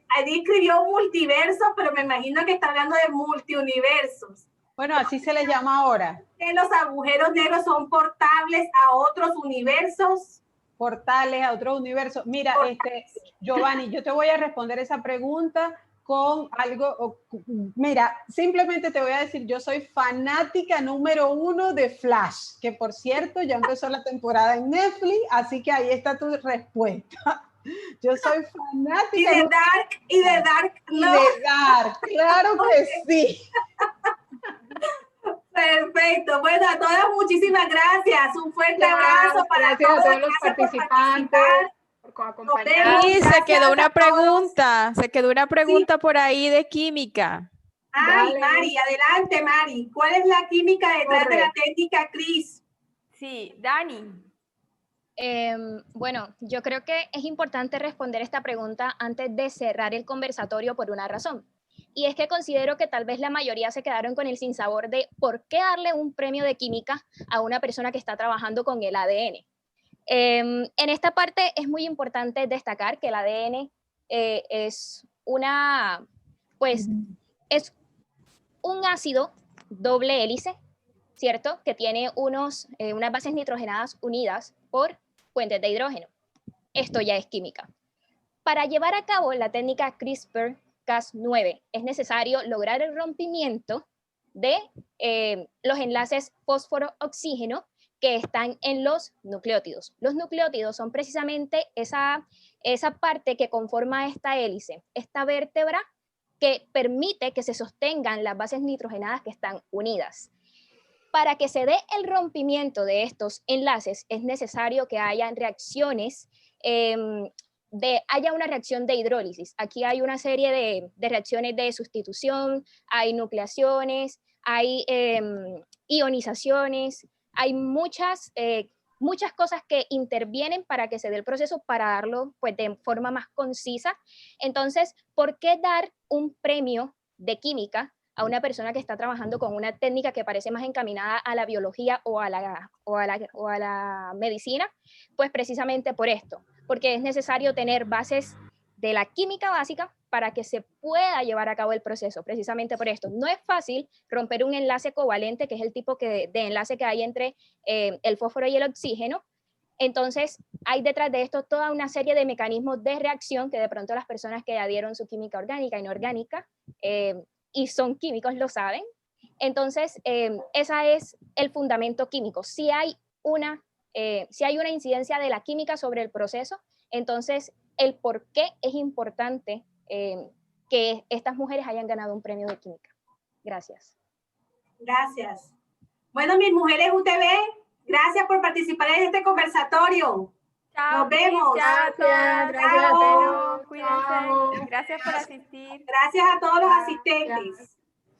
ahí escribió multiversos, pero me imagino que está hablando de multiuniversos? Bueno, así se les llama ahora. ¿Que los agujeros negros son portables a otros universos? Portales a otros universos. Mira, Giovanni, yo te voy a responder esa pregunta con algo. Mira, simplemente te voy a decir, yo soy fanática número 1 de Flash, que por cierto ya empezó la temporada en Netflix, así que ahí está tu respuesta. Yo soy fanática. Y de Dark, y de Dark, ¿no? Y de Dark, claro que sí. Perfecto. Bueno, a todas muchísimas gracias. Un fuerte abrazo para todos los participantes. Sí, se quedó una pregunta por ahí de química. Ay, Mari, adelante, Mari. ¿Cuál es la química detrás de la técnica CRISP? Sí, Dani. Bueno, yo creo que es importante responder esta pregunta antes de cerrar el conversatorio por una razón. Y es que considero que tal vez la mayoría se quedaron con el sinsabor de por qué darle un premio de química a una persona que está trabajando con el ADN. En esta parte es muy importante destacar que el ADN es un ácido doble hélice, ¿cierto? Que tiene unas bases nitrogenadas unidas por puentes de hidrógeno. Esto ya es química. Para llevar a cabo la técnica CRISPR-Cas9 es necesario lograr el rompimiento de los enlaces fósforo-oxígeno que están en los nucleótidos. Los nucleótidos son precisamente esa parte que conforma esta hélice, esta vértebra que permite que se sostengan las bases nitrogenadas que están unidas. Para que se dé el rompimiento de estos enlaces es necesario que hayan reacciones, haya una reacción de hidrólisis. Aquí hay una serie de reacciones de sustitución, hay nucleaciones, hay ionizaciones, hay muchas cosas que intervienen para que se dé el proceso, para darlo pues, de forma más concisa. Entonces, ¿por qué dar un premio de química a una persona que está trabajando con una técnica que parece más encaminada a la biología o a la medicina? Pues precisamente por esto, porque es necesario tener bases de la química básica para que se pueda llevar a cabo el proceso, precisamente por esto. No es fácil romper un enlace covalente, que es el tipo de enlace que hay entre el fósforo y el oxígeno. Entonces, hay detrás de esto toda una serie de mecanismos de reacción que de pronto las personas que adhieron su química orgánica e inorgánica y son químicos lo saben. Entonces, ese es el fundamento químico. Si hay una incidencia de la química sobre el proceso, entonces el por qué es importante que estas mujeres hayan ganado un premio de química. Gracias. Gracias. Bueno, mis mujeres UTV, gracias por participar en este conversatorio. Chao, nos vemos. Gracias a todos. Cuídense. Gracias por asistir. Gracias a todos los asistentes.